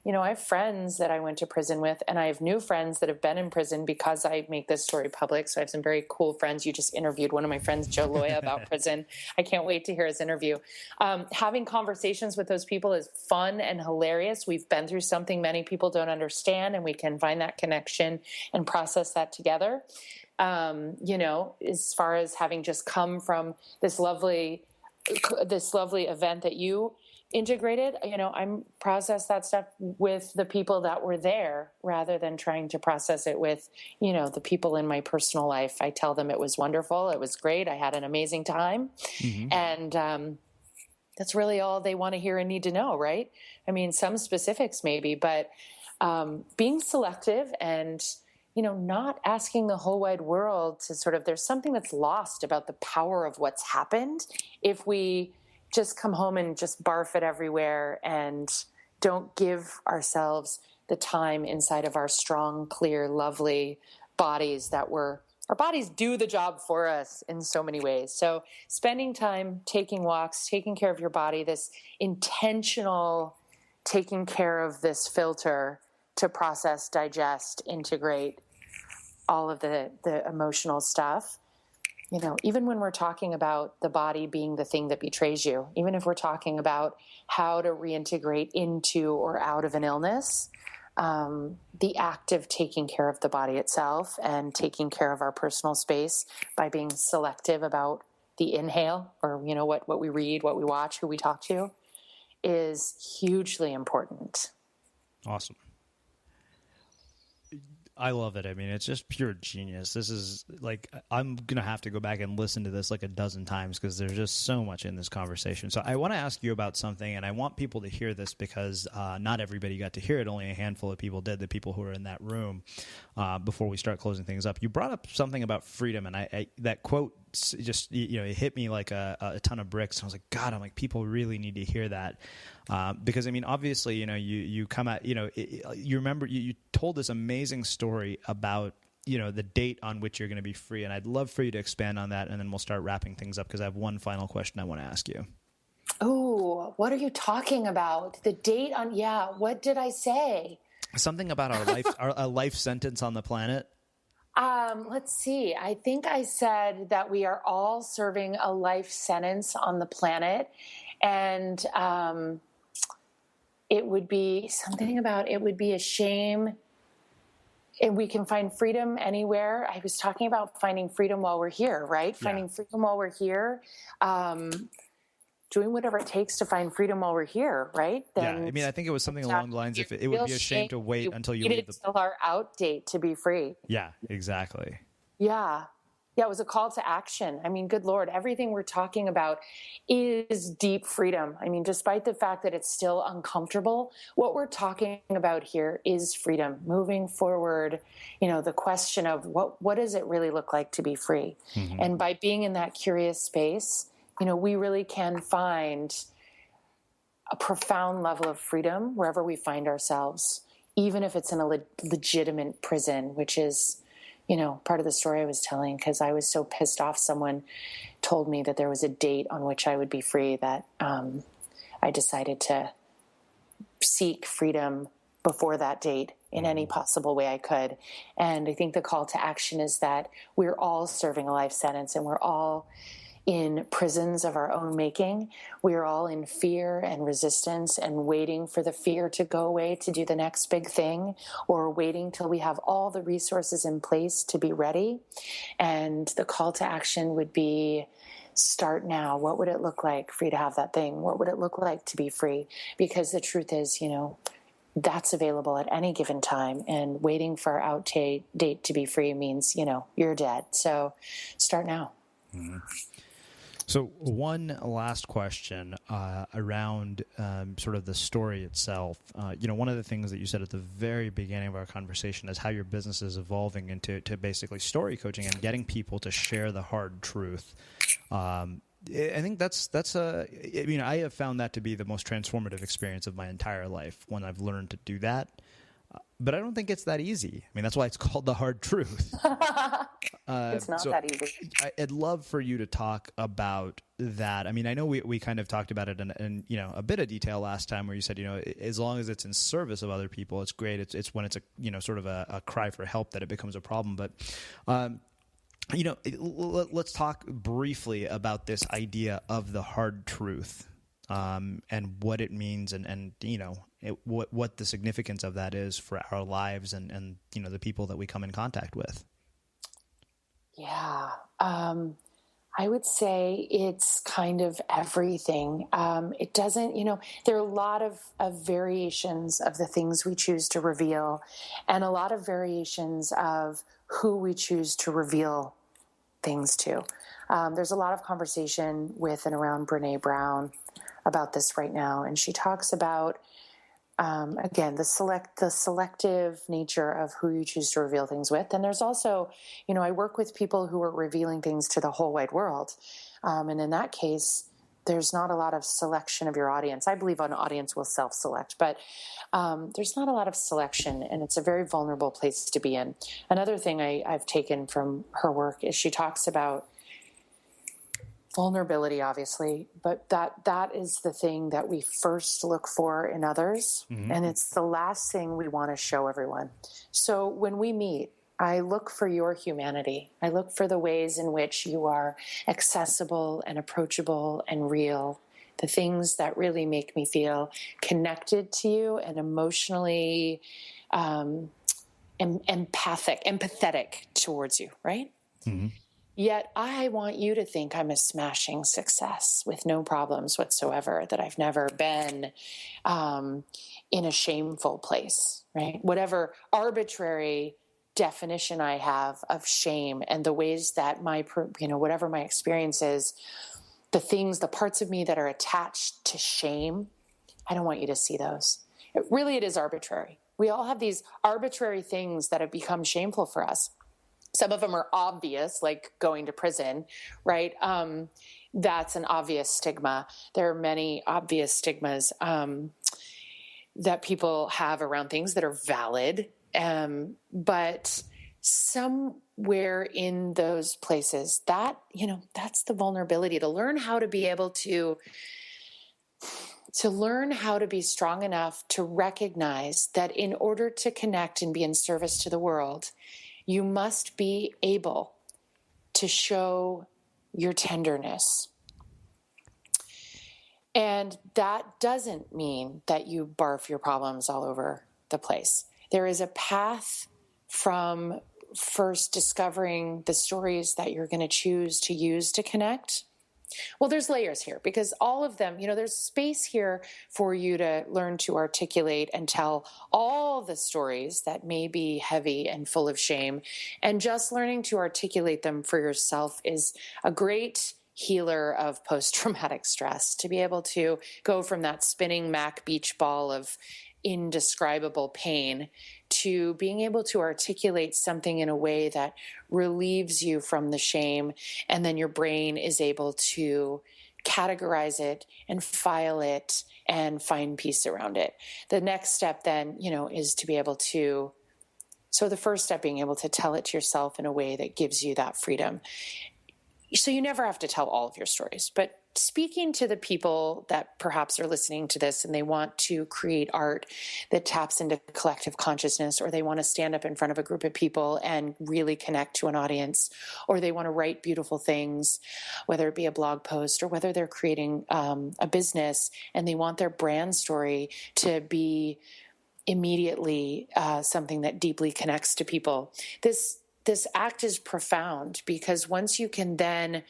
I have friends that I went to prison with, and I have new friends that have been in prison because I make this story public. So I have some very cool friends. You just interviewed one of my friends, Joe Loya, about prison. I can't wait to hear his interview. Having conversations with those people is fun and hilarious. We've been through something many people don't understand, and we can find that connection and process that together. As far as having just come from this lovely event that you integrated, I'm process that stuff with the people that were there rather than trying to process it with, the people in my personal life. I tell them it was wonderful. It was great. I had an amazing time. And, that's really all they want to hear and need to know. Right. I mean, some specifics maybe, but, being selective and, not asking the whole wide world to sort of, there's something that's lost about the power of what's happened if we just come home and just barf it everywhere and don't give ourselves the time inside of our strong, clear, lovely bodies our bodies do the job for us in so many ways. So spending time, taking walks, taking care of your body, this intentional taking care of this filter to process, digest, integrate all of the emotional stuff. Even when we're talking about the body being the thing that betrays you, even if we're talking about how to reintegrate into or out of an illness, the act of taking care of the body itself and taking care of our personal space by being selective about the inhale or, what we read, what we watch, who we talk to is hugely important. Awesome. I love it. I mean, it's just pure genius. This is like, I'm going to have to go back and listen to this like a dozen times because there's just so much in this conversation. So I want to ask you about something, and I want people to hear this because not everybody got to hear it. Only a handful of people did, the people who were in that room before we start closing things up. You brought up something about freedom, and I that quote just, it hit me like a ton of bricks. And I was like, God, people really need to hear that. Because I mean, obviously, you come at, you remember, you told this amazing story about, the date on which you're going to be free. And I'd love for you to expand on that. And then we'll start wrapping things up because I have one final question I want to ask you. Oh, what are you talking about? The date on, what did I say? Something about our life, a life sentence on the planet. Let's see. I think I said that we are all serving a life sentence on the planet. And, it would be something about, it would be a shame And we can find freedom anywhere. I was talking about finding freedom while we're here, right? Finding freedom while we're here. Doing whatever it takes to find freedom while we're here, right? Then I mean, I think it was something along the lines of it would be a shame to wait until you leave till our out date to be free. Yeah, exactly. Yeah. Yeah, it was a call to action. I mean, good Lord, everything we're talking about is deep freedom. I mean, despite the fact that it's still uncomfortable, what we're talking about here is freedom. Moving forward, the question of what does it really look like to be free? Mm-hmm. And by being in that curious space, we really can find a profound level of freedom wherever we find ourselves, even if it's in a legitimate prison, which is, part of the story I was telling, because I was so pissed off. Someone told me that there was a date on which I would be free that I decided to seek freedom before that date in any possible way I could. And I think the call to action is that we're all serving a life sentence, and we're all in prisons of our own making. We are all in fear and resistance and waiting for the fear to go away to do the next big thing, or waiting till we have all the resources in place to be ready. And the call to action would be, start now. What would it look like for you to have that thing? What would it look like to be free? Because the truth is, that's available at any given time. And waiting for our out date to be free means, you're dead. So start now. Mm-hmm. So one last question around sort of the story itself. One of the things that you said at the very beginning of our conversation is how your business is evolving into basically story coaching and getting people to share the hard truth. I think I have found that to be the most transformative experience of my entire life when I've learned to do that. But I don't think it's that easy. I mean, that's why it's called the hard truth. It's not that easy. I'd love for you to talk about that. I mean, I know we kind of talked about it in a bit of detail last time, where you said, as long as it's in service of other people, it's great. It's when it's a sort of a cry for help that it becomes a problem. But let's talk briefly about this idea of the hard truth. And what it means, and what the significance of that is for our lives and the people that we come in contact with. Yeah, I would say it's kind of everything. It doesn't, there are a lot of variations of the things we choose to reveal, and a lot of variations of who we choose to reveal things to. There's a lot of conversation with and around Brené Brown about this right now, and she talks about again the selective nature of who you choose to reveal things with. And there's also, I work with people who are revealing things to the whole wide world, and in that case, there's not a lot of selection of your audience. I believe an audience will self-select, but there's not a lot of selection, and it's a very vulnerable place to be in. Another thing I've taken from her work is she talks about vulnerability, obviously, but that is the thing that we first look for in others. Mm-hmm. And it's the last thing we want to show everyone. So when we meet, I look for your humanity. I look for the ways in which you are accessible and approachable and real, the things that really make me feel connected to you and emotionally empathetic towards you, right? Mm-hmm. Yet I want you to think I'm a smashing success with no problems whatsoever, that I've never been in a shameful place, right? Whatever arbitrary definition I have of shame and the ways that whatever my experience is, the parts of me that are attached to shame, I don't want you to see those. It is arbitrary. We all have these arbitrary things that have become shameful for us. Some of them are obvious, like going to prison, right? That's an obvious stigma. There are many obvious stigmas that people have around things that are valid. But somewhere in those places, that's the vulnerability, to learn how to be able to learn how to be strong enough to recognize that in order to connect and be in service to the world, you must be able to show your tenderness. And that doesn't mean that you barf your problems all over the place. There is a path from first discovering the stories that you're going to choose to use to connect? Well, there's layers here because all of them, there's space here for you to learn to articulate and tell all the stories that may be heavy and full of shame. And just learning to articulate them for yourself is a great healer of post-traumatic stress, to be able to go from that spinning Mac beach ball of indescribable pain to being able to articulate something in a way that relieves you from the shame, and then your brain is able to categorize it and file it and find peace around it. The next step then, is to be able to, so the first step being able to tell it to yourself in a way that gives you that freedom. So you never have to tell all of your stories, but speaking to the people that perhaps are listening to this and they want to create art that taps into collective consciousness, or they want to stand up in front of a group of people and really connect to an audience, or they want to write beautiful things, whether it be a blog post or whether they're creating a business and they want their brand story to be immediately something that deeply connects to people. This act is profound because once you can then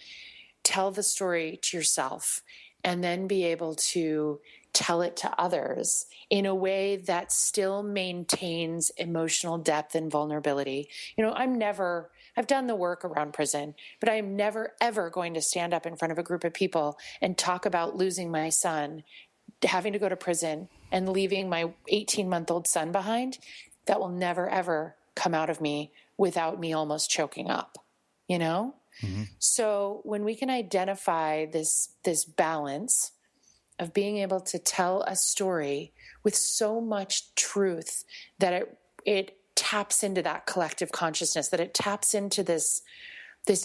tell the story to yourself and then be able to tell it to others in a way that still maintains emotional depth and vulnerability. I've done the work around prison, but I am never, ever going to stand up in front of a group of people and talk about losing my son, having to go to prison, and leaving my 18-month-old son behind. That will never, ever come out of me without me almost choking up, Mm-hmm. So when we can identify this balance of being able to tell a story with so much truth that it taps into that collective consciousness, that it taps into this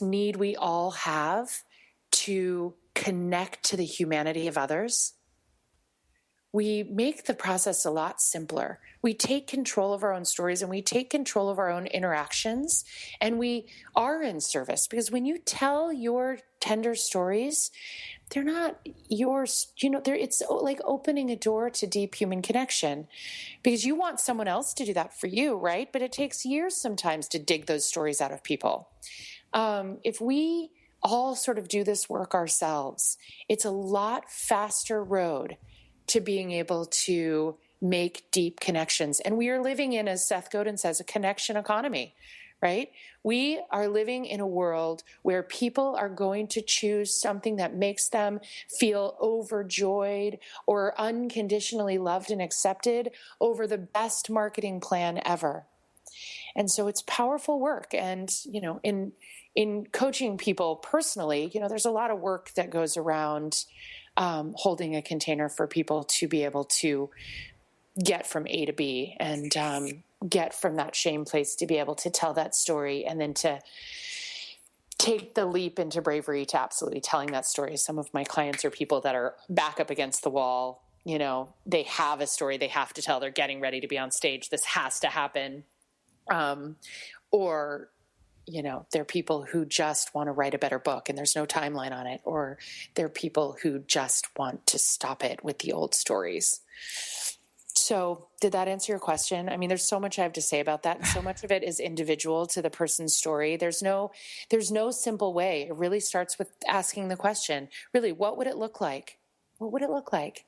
need we all have to connect to the humanity of others, we make the process a lot simpler. We take control of our own stories and we take control of our own interactions, and we are in service, because when you tell your tender stories, they're not yours. It's like opening a door to deep human connection, because you want someone else to do that for you, right? But it takes years sometimes to dig those stories out of people. If we all sort of do this work ourselves, it's a lot faster road to being able to make deep connections. And we are living in, as Seth Godin says, a connection economy, right? We are living in a world where people are going to choose something that makes them feel overjoyed or unconditionally loved and accepted over the best marketing plan ever. And so it's powerful work. And, in coaching people personally, there's a lot of work that goes around holding a container for people to be able to get from A to B and get from that shame place to be able to tell that story, and then to take the leap into bravery to absolutely telling that story. Some of my clients are people that are back up against the wall. They have a story they have to tell. They're getting ready to be on stage. This has to happen. Or they're people who just want to write a better book and there's no timeline on it. Or they're people who just want to stop it with the old stories. So did that answer your question? I mean, there's so much I have to say about that. And so much of it is individual to the person's story. There's no simple way. It really starts with asking the question, really, what would it look like? What would it look like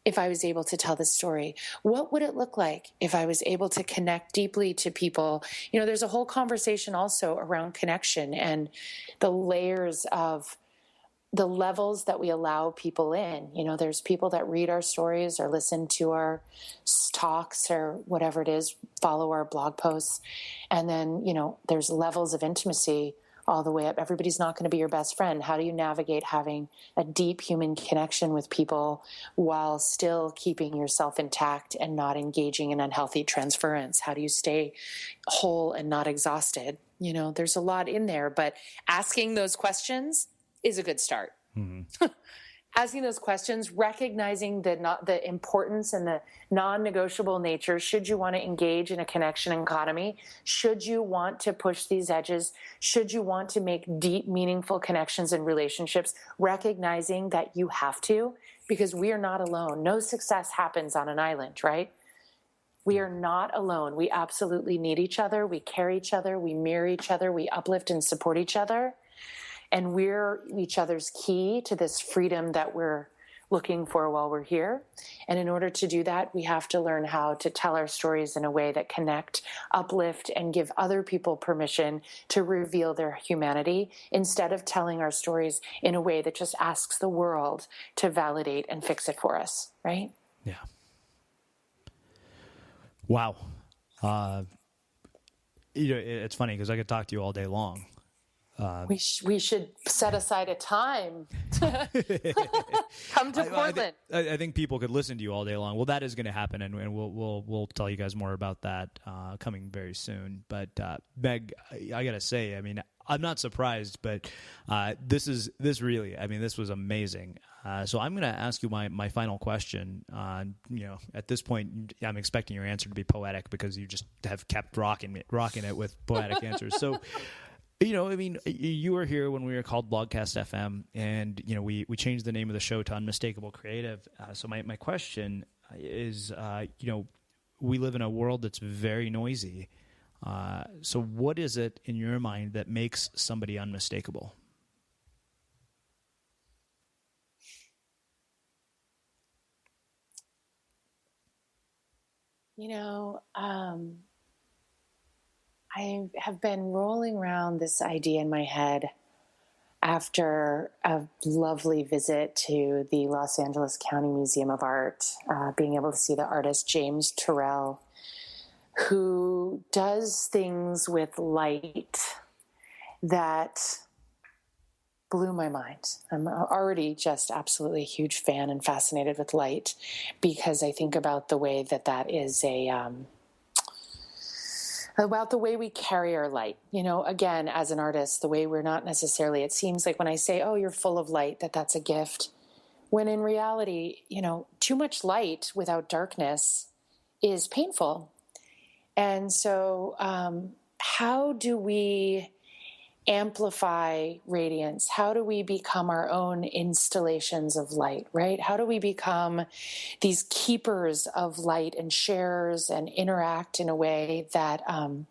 if I was able to tell this story? What would it look like if I was able to connect deeply to people? There's a whole conversation also around connection and the layers of the levels that we allow people in. There's people that read our stories or listen to our talks or whatever it is, follow our blog posts. And then, there's levels of intimacy all the way up. Everybody's not going to be your best friend. How do you navigate having a deep human connection with people while still keeping yourself intact and not engaging in unhealthy transference? How do you stay whole and not exhausted? There's a lot in there, but asking those questions is a good start. Mm-hmm. Asking those questions, recognizing the importance and the non-negotiable nature. Should you want to engage in a connection economy? Should you want to push these edges? Should you want to make deep, meaningful connections and relationships? Recognizing that you have to, because we are not alone. No success happens on an island, right? We are not alone. We absolutely need each other. We carry each other. We mirror each other. We uplift and support each other. And we're each other's key to this freedom that we're looking for while we're here. And in order to do that, we have to learn how to tell our stories in a way that connect, uplift, and give other people permission to reveal their humanity, instead of telling our stories in a way that just asks the world to validate and fix it for us, right? Yeah. Wow. It's funny because I could talk to you all day long. We should set aside a time to come to Portland. I think people could listen to you all day long. Well, that is going to happen, and we'll tell you guys more about that coming very soon. But Meg, I got to say, I mean, I'm not surprised, but this was amazing. So I'm going to ask you my final question. At this point, I'm expecting your answer to be poetic because you just have kept rocking it with poetic answers. So. You were here when we were called Blogcast FM, and, we changed the name of the show to Unmistakable Creative. So my question is, we live in a world that's very noisy. So what is it in your mind that makes somebody unmistakable? I have been rolling around this idea in my head after a lovely visit to the Los Angeles County Museum of Art, being able to see the artist James Turrell, who does things with light that blew my mind. I'm already just absolutely a huge fan and fascinated with light, because I think about the way that is about the way we carry our light. Again, as an artist, the way we're not necessarily, it seems like when I say, oh, you're full of light, that's a gift. When in reality, too much light without darkness is painful. And so how do we amplify radiance? How do we become our own installations of light, right? How do we become these keepers of light and sharers and interact in a way that, God,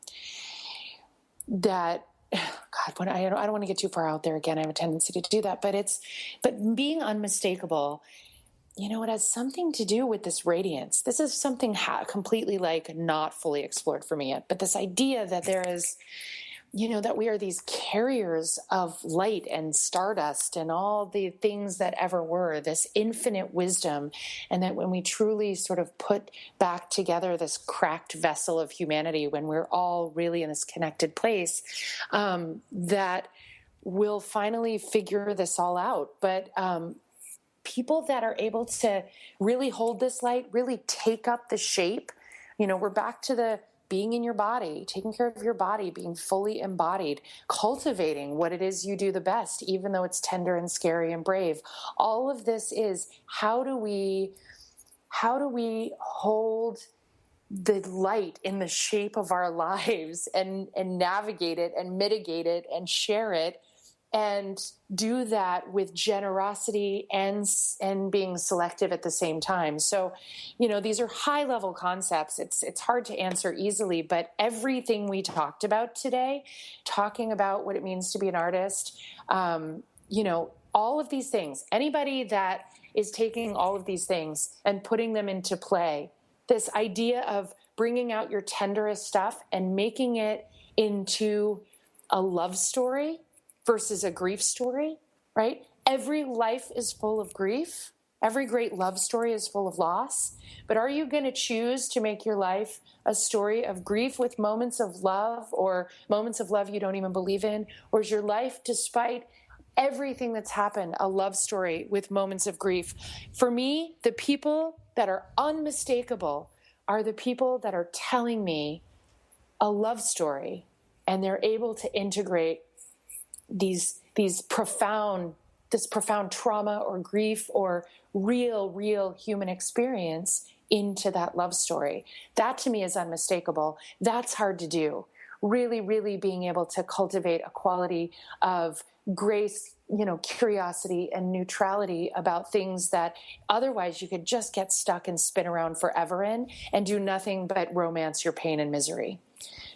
I don't want to get too far out there again. I have a tendency to do that, but being unmistakable, it has something to do with this radiance. This is something completely not fully explored for me yet, but this idea that there is, that we are these carriers of light and stardust and all the things that ever were, this infinite wisdom, and that when we truly sort of put back together this cracked vessel of humanity, when we're all really in this connected place, that we'll finally figure this all out. But people that are able to really hold this light, really take up the shape, we're back to the being in your body, taking care of your body, being fully embodied, cultivating what it is you do the best, even though it's tender and scary and brave. All of this is how do we hold the light in the shape of our lives and navigate it and mitigate it and share it, and do that with generosity and being selective at the same time. So, these are high-level concepts. It's hard to answer easily, but everything we talked about today, talking about what it means to be an artist, all of these things, anybody that is taking all of these things and putting them into play, this idea of bringing out your tenderest stuff and making it into a love story versus a grief story, right? Every life is full of grief. Every great love story is full of loss. But are you going to choose to make your life a story of grief with moments of love, or moments of love you don't even believe in? Or is your life, despite everything that's happened, a love story with moments of grief? For me, the people that are unmistakable are the people that are telling me a love story, and they're able to integrate this profound trauma or grief or real human experience into that love story. That to me is unmistakable. That's hard to do, really, really being able to cultivate a quality of grace, curiosity and neutrality about things that otherwise you could just get stuck and spin around forever in and do nothing but romance your pain and misery.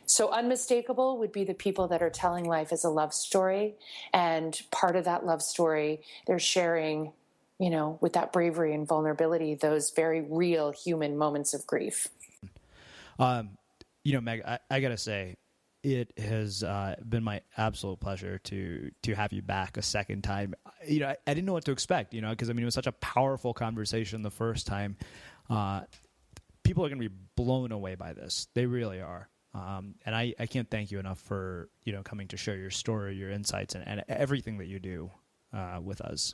So unmistakable would be the people that are telling life as a love story. And part of that love story, they're sharing, with that bravery and vulnerability, those very real human moments of grief. Meg, I got to say, it has been my absolute pleasure to have you back a second time. I didn't know what to expect, because it was such a powerful conversation the first time. People are going to be blown away by this. They really are. And I can't thank you enough for, coming to share your story, your insights, and everything that you do with us.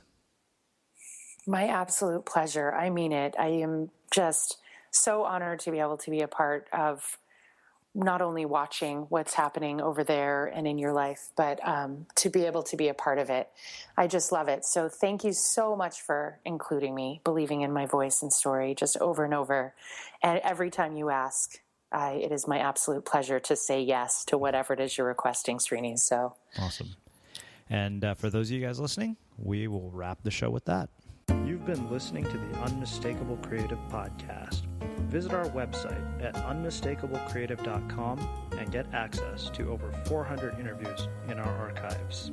My absolute pleasure. I mean it. I am just so honored to be able to be a part of not only watching what's happening over there and in your life, but to be able to be a part of it. I just love it. So thank you so much for including me, believing in my voice and story just over and over. And every time you ask, it is my absolute pleasure to say yes to whatever it is you're requesting, Srini. So awesome. And for those of you guys listening, we will wrap the show with that. You've been listening to the Unmistakable Creative Podcast. Visit our website at unmistakablecreative.com and get access to over 400 interviews in our archives.